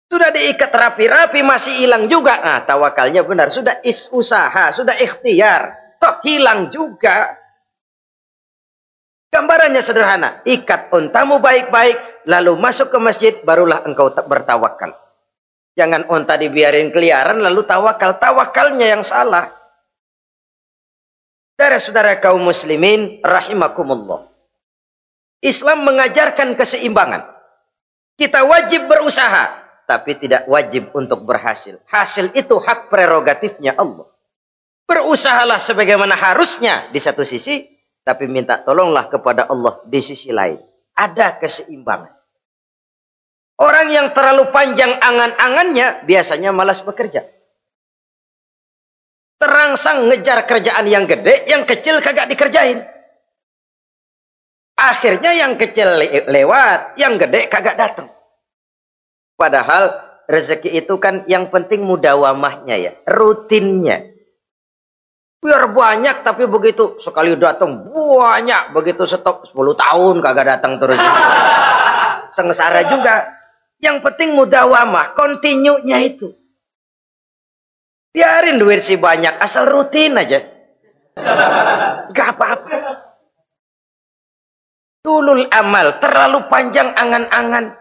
Sudah diikat rapi-rapi, masih hilang juga. Nah, tawakalnya benar. Sudah usaha, sudah ikhtiar. Toh hilang juga. Gambarannya sederhana. Ikat ontamu baik-baik, lalu masuk ke masjid, barulah engkau bertawakal. Jangan onta dibiarin keliaran, lalu tawakal. Tawakalnya yang salah. Saudara-saudara kaum muslimin, rahimakumullah. Islam mengajarkan keseimbangan. Kita wajib berusaha, tapi tidak wajib untuk berhasil. Hasil itu hak prerogatifnya Allah. Berusahalah sebagaimana harusnya di satu sisi, tapi minta tolonglah kepada Allah di sisi lain. Ada keseimbangan. Orang yang terlalu panjang angan-angannya biasanya malas bekerja. Terangsang ngejar kerjaan yang gede, yang kecil kagak dikerjain. Akhirnya yang kecil lewat, yang gede kagak datang. Padahal rezeki itu kan yang penting mudawamahnya ya, rutinnya. Biar banyak tapi begitu sekali datang banyak, begitu stop 10 tahun kagak datang terus. Sengsara juga. Yang penting mudawamah, kontinunya itu. Biarin duit sih banyak, asal rutin aja. Gak apa-apa. Tulul amal, terlalu panjang angan-angan.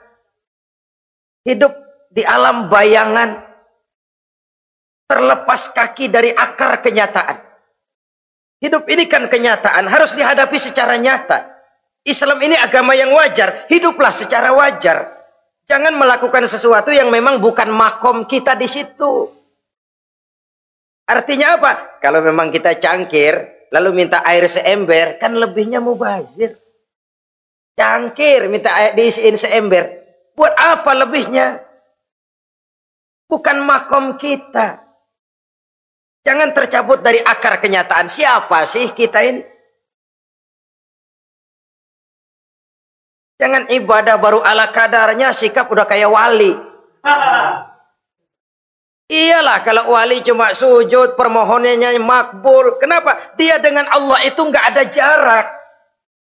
Hidup di alam bayangan. Terlepas kaki dari akar kenyataan. Hidup ini kan kenyataan, harus dihadapi secara nyata. Islam ini agama yang wajar, hiduplah secara wajar. Jangan melakukan sesuatu yang memang bukan makom kita di situ. Artinya apa? Kalau memang kita cangkir, lalu minta air seember, kan lebihnya mubazir. Cangkir, minta air diisiin seember. Buat apa lebihnya? Bukan makom kita. Jangan tercabut dari akar kenyataan. Siapa sih kita ini? Jangan ibadah baru ala kadarnya, sikap udah kayak wali. Iyalah kalau wali cuma sujud, permohonannya makbul. Kenapa? Dia dengan Allah itu nggak ada jarak.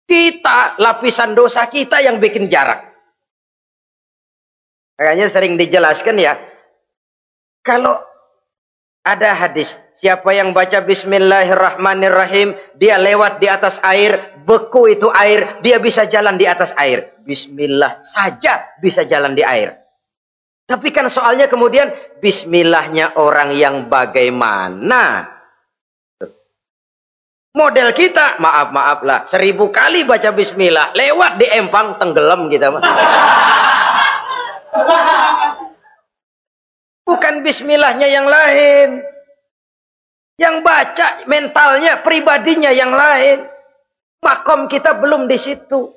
Kita, lapisan dosa kita yang bikin jarak. Makanya sering dijelaskan ya. Kalau ada hadis, siapa yang baca Bismillahirrahmanirrahim, dia lewat di atas air, beku itu air, dia bisa jalan di atas air. Bismillah saja bisa jalan di air. Tapi kan soalnya kemudian, Bismillahnya orang yang bagaimana? Model kita, maaf lah, 1000 kali baca Bismillah, lewat di empang, tenggelam kita. Bukan Bismillahnya yang lain. Yang baca mentalnya, pribadinya yang lain. Makom kita belum di situ.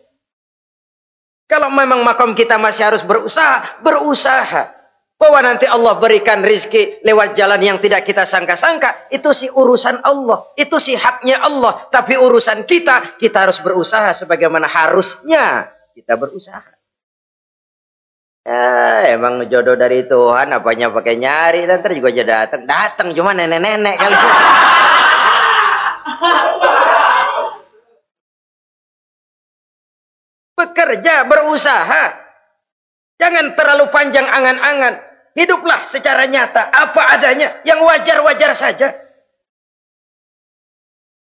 Kalau memang makom kita masih harus berusaha, berusaha. Bahwa nanti Allah berikan rizki lewat jalan yang tidak kita sangka-sangka, itu sih urusan Allah. Itu sih haknya Allah. Tapi urusan kita harus berusaha sebagaimana harusnya kita berusaha. Ya, emang jodoh dari Tuhan, apanya pakai nyari, nanti juga aja datang cuma nenek-nenek kali. Bekerja, berusaha, jangan terlalu panjang angan-angan. Hiduplah secara nyata, apa adanya, yang wajar-wajar saja.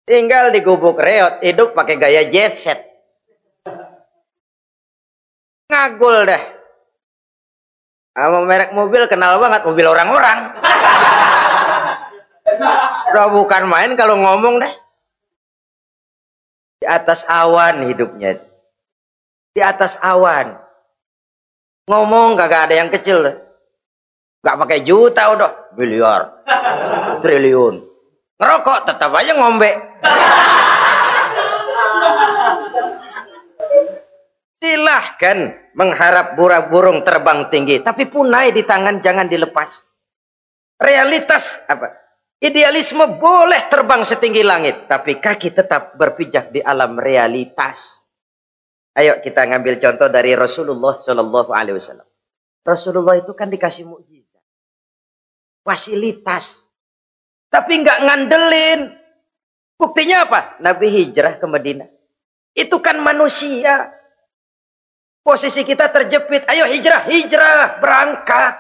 Tinggal di gubuk reot, hidup pakai gaya jet set. Ngagul dah. Sama merek mobil kenal banget, mobil orang-orang. Udah bukan main kalau ngomong deh. Di atas awan hidupnya. Di atas awan. Ngomong kagak ada yang kecil. Gak pakai juta udah. Miliar. Triliun. Ngerokok tetap aja ngombe. Silahkan mengharap burung terbang tinggi. Tapi punai di tangan jangan dilepas. Realitas apa? Idealisme boleh terbang setinggi langit. Tapi kaki tetap berpijak di alam realitas. Ayo kita ngambil contoh dari Rasulullah Sallallahu Alaihi Wasallam. Rasulullah itu kan dikasih mukjizat, fasilitas, tapi nggak ngandelin. Buktinya apa? Nabi hijrah ke Madinah. Itu kan manusia. Posisi kita terjepit. Ayo hijrah, hijrah, berangkat.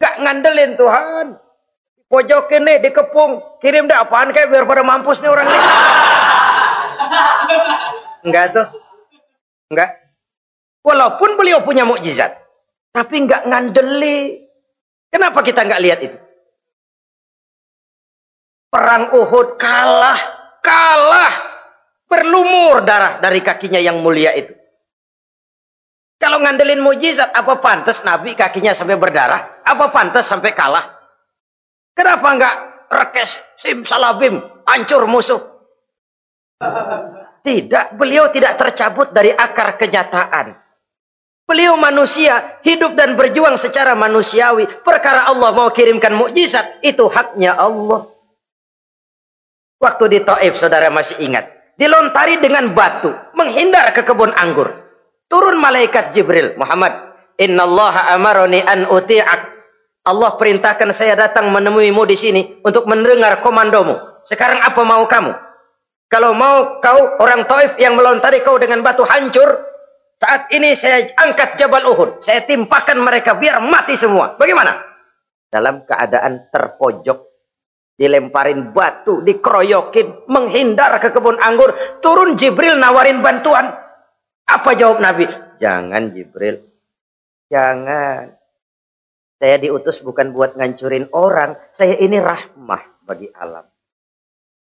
Gak ngandelin Tuhan. Pojokin nih, dikepung. Kirim dah apaan kayak biar pada mampus nih orang ini. Enggak tuh. Enggak. Walaupun beliau punya mukjizat. Tapi enggak ngandeli. Kenapa kita enggak lihat itu? Perang Uhud kalah. Kalah. Berlumur darah dari kakinya yang mulia itu. Kalau ngandelin mukjizat, apa pantas Nabi kakinya sampai berdarah? Apa pantas sampai kalah? Kenapa enggak rekes, simsalabim, hancur musuh? Tidak, beliau tidak tercabut dari akar kenyataan. Beliau manusia, hidup dan berjuang secara manusiawi. Perkara Allah mau kirimkan mukjizat, itu haknya Allah. Waktu di Taif, saudara masih ingat, dilontari dengan batu, menghindar ke kebun anggur. Turun malaikat Jibril, Muhammad, innallaha amaroni an uti'ak. Allah perintahkan saya datang menemuimu di sini untuk mendengar komandomu. Sekarang apa mau kamu? Kalau mau kau orang Taif yang melontari kau dengan batu hancur, saat ini saya angkat Jabal Uhud. Saya timpakan mereka biar mati semua. Bagaimana? Dalam keadaan terpojok, dilemparin batu, dikeroyokin, menghindar ke kebun anggur. Turun Jibril nawarin bantuan. Apa jawab Nabi? Jangan Jibril. Jangan. Saya diutus bukan buat ngancurin orang. Saya ini rahmah bagi alam.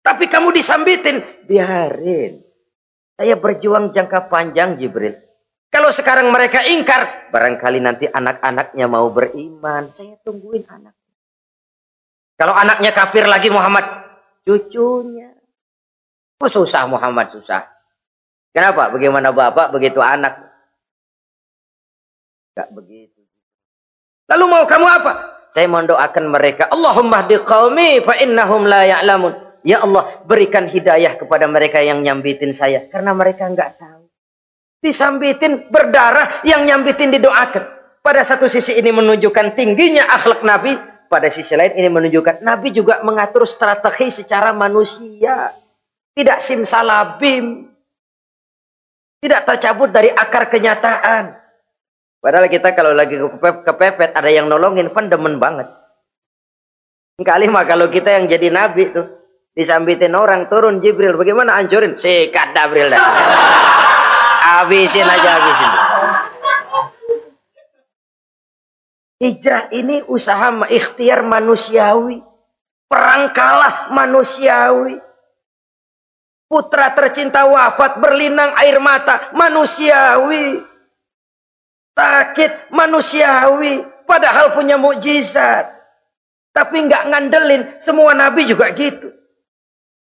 Tapi kamu disambitin. Biarin. Saya berjuang jangka panjang Jibril. Kalau sekarang mereka ingkar. Barangkali nanti anak-anaknya mau beriman. Saya tungguin anak. Kalau anaknya kafir lagi Muhammad. Cucunya. Oh susah Muhammad, susah. Kenapa? Bagaimana bapak begitu anak? Gak begitu. Lalu mau kamu apa? Saya mendoakan mereka. Allahumma hdi qaumi fa innahum la ya'lamun. Ya Allah, berikan hidayah kepada mereka yang nyambitin saya. Karena mereka enggak tahu. Disambitin berdarah, yang nyambitin didoakan. Pada satu sisi ini menunjukkan tingginya akhlak Nabi. Pada sisi lain ini menunjukkan Nabi juga mengatur strategi secara manusia. Tidak simsalabim. Tidak tercabut dari akar kenyataan. Padahal kita kalau lagi kepepet ada yang nolongin, kan demen banget. Kali mah kalau kita yang jadi nabi tuh, disambitin orang, turun Jibril, bagaimana hancurin? Sikat Jibril dah. Habisin aja, habisin. Hijrah ini usaha ikhtiar manusiawi. Perang kalah manusiawi. Putra tercinta wafat, berlinang air mata, manusiawi. Sakit, manusiawi. Padahal punya mukjizat. Tapi nggak ngandelin. Semua nabi juga gitu.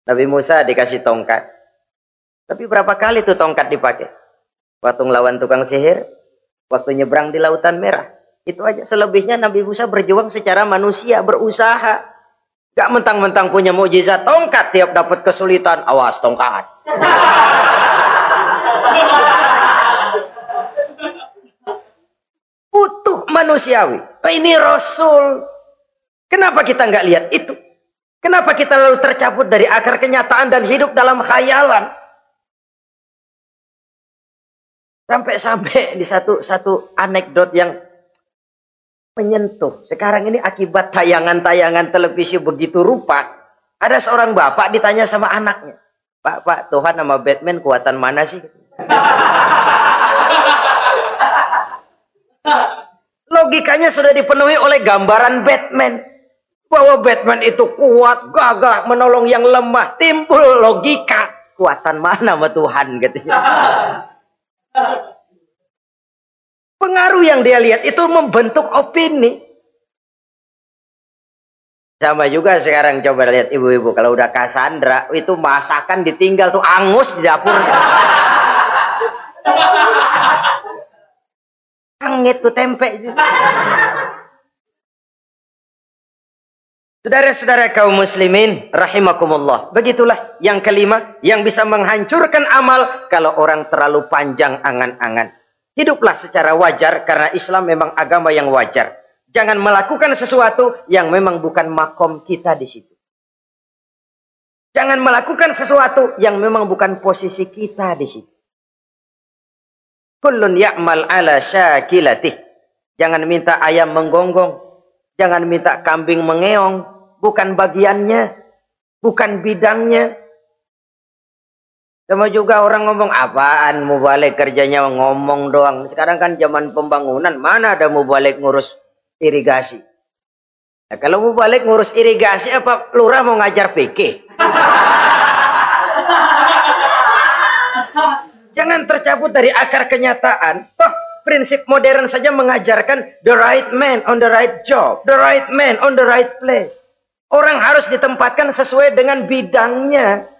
Nabi Musa dikasih tongkat. Tapi berapa kali tuh tongkat dipakai? Waktu ngelawan tukang sihir. Waktu nyebrang di Lautan Merah. Itu aja. Selebihnya Nabi Musa berjuang secara manusia, berusaha. Gak mentang-mentang punya mukjizat tongkat, tiap dapat kesulitan, awas tongkat. Utuh manusiawi. Ini Rasul. Kenapa kita nggak lihat itu? Kenapa kita lalu tercabut dari akar kenyataan dan hidup dalam khayalan? Sampai di satu anekdot yang menyentuh. Sekarang ini akibat tayangan-tayangan televisi begitu rupa. Ada seorang bapak ditanya sama anaknya. Pak, Tuhan sama Batman kuatan mana sih? Logikanya sudah dipenuhi oleh gambaran Batman. Bahwa Batman itu kuat, gagah, menolong yang lemah. Timbul logika. Kuatan mana sama Tuhan katanya. Pengaruh yang dia lihat itu membentuk opini. Sama juga sekarang coba lihat ibu-ibu. Kalau udah Cassandra, itu masakan ditinggal tuh angus di dapur. Angit tuh tempe juga. Saudara-saudara kaum muslimin rahimakumullah. Begitulah yang kelima yang bisa menghancurkan amal kalau orang terlalu panjang angan-angan. Hiduplah secara wajar karena Islam memang agama yang wajar. Jangan melakukan sesuatu yang memang bukan makom kita di situ. Jangan melakukan sesuatu yang memang bukan posisi kita di situ. Kullun ya'mal ala syakilatih. Jangan minta ayam menggonggong. Jangan minta kambing mengeong. Bukan bagiannya. Bukan bidangnya. Sama juga orang ngomong, apaan mubalik kerjanya ngomong doang. Sekarang kan zaman pembangunan. Mana ada mubalik ngurus irigasi. Nah, kalau mubalik ngurus irigasi, apa lurah mau ngajar fikih? Jangan tercabut dari akar kenyataan. Toh prinsip modern saja mengajarkan the right man on the right job. The right man on the right place. Orang harus ditempatkan sesuai dengan bidangnya.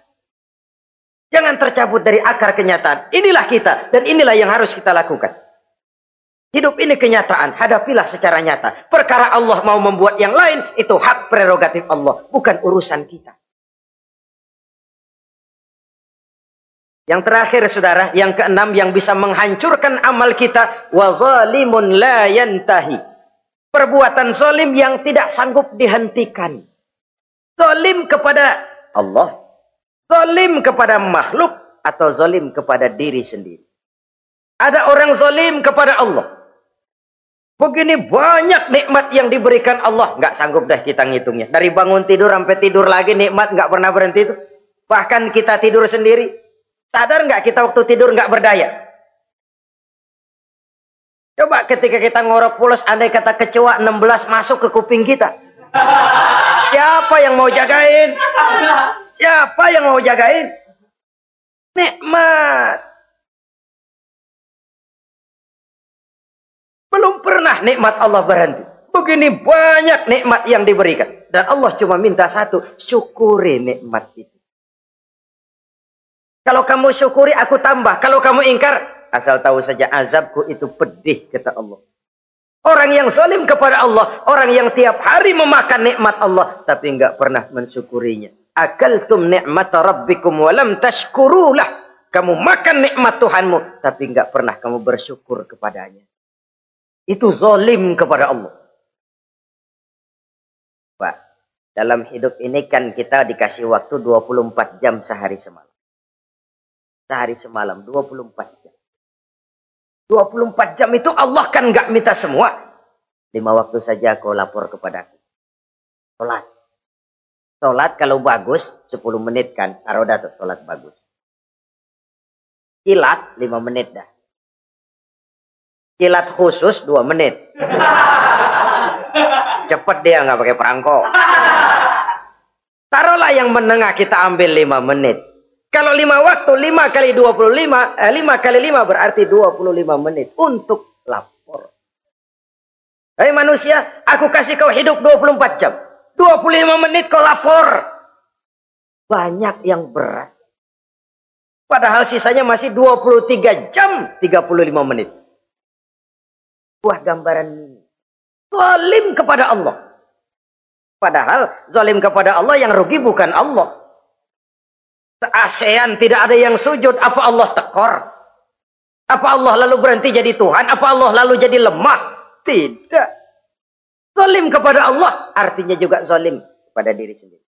Jangan tercabut dari akar kenyataan. Inilah kita. Dan inilah yang harus kita lakukan. Hidup ini kenyataan. Hadapilah secara nyata. Perkara Allah mau membuat yang lain. Itu hak prerogatif Allah. Bukan urusan kita. Yang terakhir saudara. Yang keenam yang bisa menghancurkan amal kita. Wa zalimun la yantahi. Perbuatan zalim yang tidak sanggup dihentikan. Zalim kepada Allah. Zalim kepada makhluk. Atau zalim kepada diri sendiri. Ada orang zalim kepada Allah. Begini banyak nikmat yang diberikan Allah. Nggak sanggup dah kita ngitungnya. Dari bangun tidur sampai tidur lagi nikmat nggak pernah berhenti itu. Bahkan kita tidur sendiri. Sadar nggak kita waktu tidur nggak berdaya? Coba ketika kita ngorok pulas, andai kata kecoa 16 masuk ke kuping kita. Siapa yang mau jagain? Siapa yang mau jagain? Nikmat. Belum pernah nikmat Allah berhenti. Begini banyak nikmat yang diberikan. Dan Allah cuma minta satu. Syukuri nikmat itu. Kalau kamu syukuri, aku tambah. Kalau kamu ingkar, asal tahu saja azabku itu pedih, kata Allah. Orang yang zalim kepada Allah. Orang yang tiap hari memakan nikmat Allah. Tapi enggak pernah mensyukurinya. Akaltum ni'mata rabbikum walam tashkurulah. Kamu makan nikmat Tuhanmu. Tapi enggak pernah kamu bersyukur kepadanya. Itu zalim kepada Allah. Pak, dalam hidup ini kan kita dikasih waktu 24 jam sehari semalam. Sehari semalam, 24 jam. 24 jam itu Allah kan nggak minta semua. 5 waktu saja kau lapor kepadaku. Sholat. Sholat kalau bagus, 10 menit kan. Taruh dah tuh, sholat bagus. Kilat, 5 menit dah. Kilat khusus 2 menit. Cepet dia nggak pakai perangko. Taruhlah yang menengah kita ambil 5 menit. Kalau 5 waktu 5 kali 25, 5 kali 5 berarti 25 menit untuk lapor. Hei manusia, aku kasih kau hidup 24 jam. 25 menit kau lapor. Banyak yang berat. Padahal sisanya masih 23 jam 35 menit. Buah gambaran zalim kepada Allah. Padahal zalim kepada Allah yang rugi bukan Allah. Se-ASEAN tidak ada yang sujud. Apa Allah tekor? Apa Allah lalu berhenti jadi Tuhan? Apa Allah lalu jadi lemah? Tidak. Zalim kepada Allah artinya juga zalim kepada diri sendiri.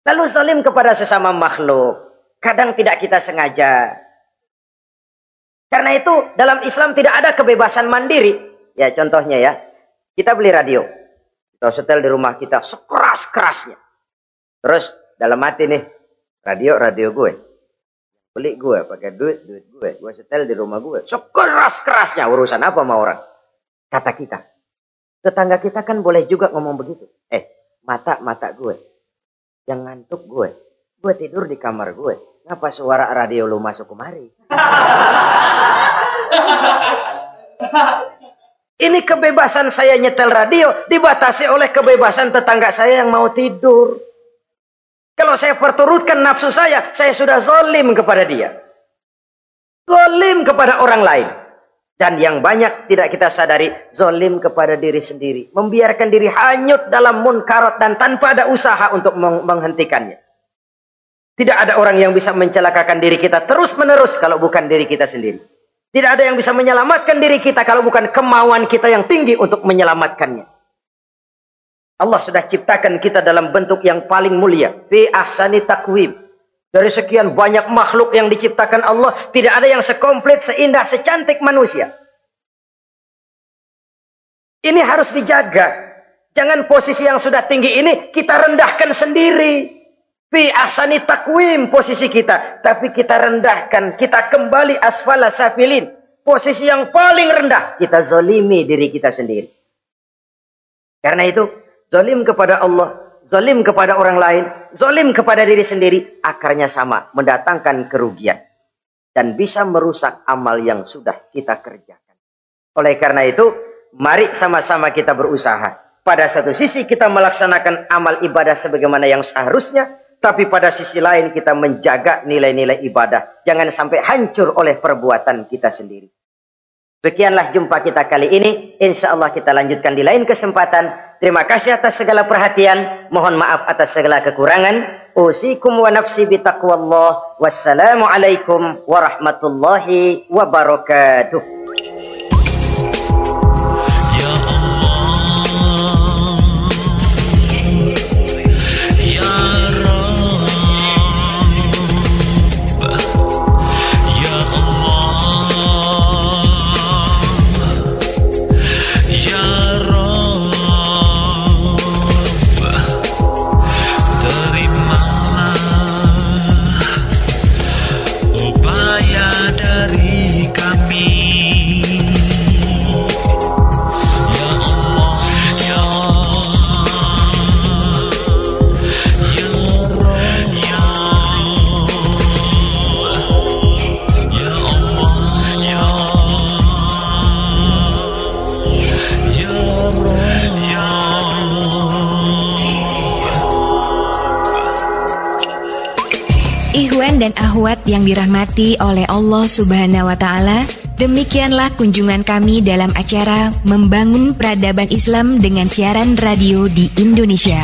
Lalu zalim kepada sesama makhluk. Kadang tidak kita sengaja. Karena itu dalam Islam tidak ada kebebasan mandiri. Ya contohnya ya, kita beli radio, kita setel di rumah kita sekeras-kerasnya. Terus dalam hati nih, radio gue, beli gue, pakai duit gue setel di rumah gue, sekeras-kerasnya. Urusan apa sama orang? Kata kita, tetangga kita kan boleh juga ngomong begitu. mata gue, yang ngantuk gue tidur di kamar gue. Ngapa suara radio lu masuk kemari? Ini kebebasan saya nyetel radio dibatasi oleh kebebasan tetangga saya yang mau tidur. Kalau saya perturutkan nafsu saya sudah zalim kepada dia. Zalim kepada orang lain. Dan yang banyak tidak kita sadari, zalim kepada diri sendiri. Membiarkan diri hanyut dalam munkarat dan tanpa ada usaha untuk menghentikannya. Tidak ada orang yang bisa mencelakakan diri kita terus-menerus kalau bukan diri kita sendiri. Tidak ada yang bisa menyelamatkan diri kita kalau bukan kemauan kita yang tinggi untuk menyelamatkannya. Allah sudah ciptakan kita dalam bentuk yang paling mulia. Fi ahsani taqwim. Dari sekian banyak makhluk yang diciptakan Allah, tidak ada yang sekomplit, seindah, secantik manusia. Ini harus dijaga. Jangan posisi yang sudah tinggi ini kita rendahkan sendiri. Fi ahsani taqwim posisi kita. Tapi kita rendahkan. Kita kembali asfala safilin. Posisi yang paling rendah. Kita zalimi diri kita sendiri. Karena itu, zalim kepada Allah, zalim kepada orang lain, zalim kepada diri sendiri, akarnya sama. Mendatangkan kerugian. Dan bisa merusak amal yang sudah kita kerjakan. Oleh karena itu, mari sama-sama kita berusaha. Pada satu sisi kita melaksanakan amal ibadah sebagaimana yang seharusnya. Tapi pada sisi lain kita menjaga nilai-nilai ibadah. Jangan sampai hancur oleh perbuatan kita sendiri. Sekianlah jumpa kita kali ini. Insya Allah kita lanjutkan di lain kesempatan. Terima kasih atas segala perhatian. Mohon maaf atas segala kekurangan. Usikum wa nafsi bitaqwallah. Wassalamualaikum warahmatullahi wabarakatuh.
Dan akhwat yang dirahmati oleh Allah Subhanahu wa Ta'ala, demikianlah kunjungan kami dalam acara Membangun Peradaban Islam dengan siaran radio di Indonesia.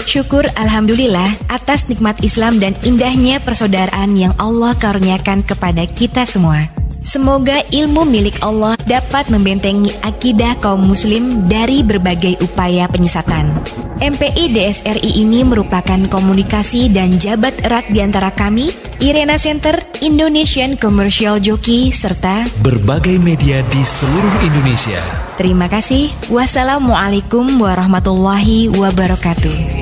Syukur alhamdulillah atas nikmat Islam dan indahnya persaudaraan yang Allah karuniakan kepada kita semua. Semoga ilmu milik Allah dapat membentengi akidah kaum muslim dari berbagai upaya penyesatan. MPI DSRI ini merupakan komunikasi dan jabat erat di antara kami, Irena Center, Indonesian Commercial Jockey, serta
berbagai media di seluruh Indonesia.
Terima kasih. Wassalamualaikum warahmatullahi wabarakatuh.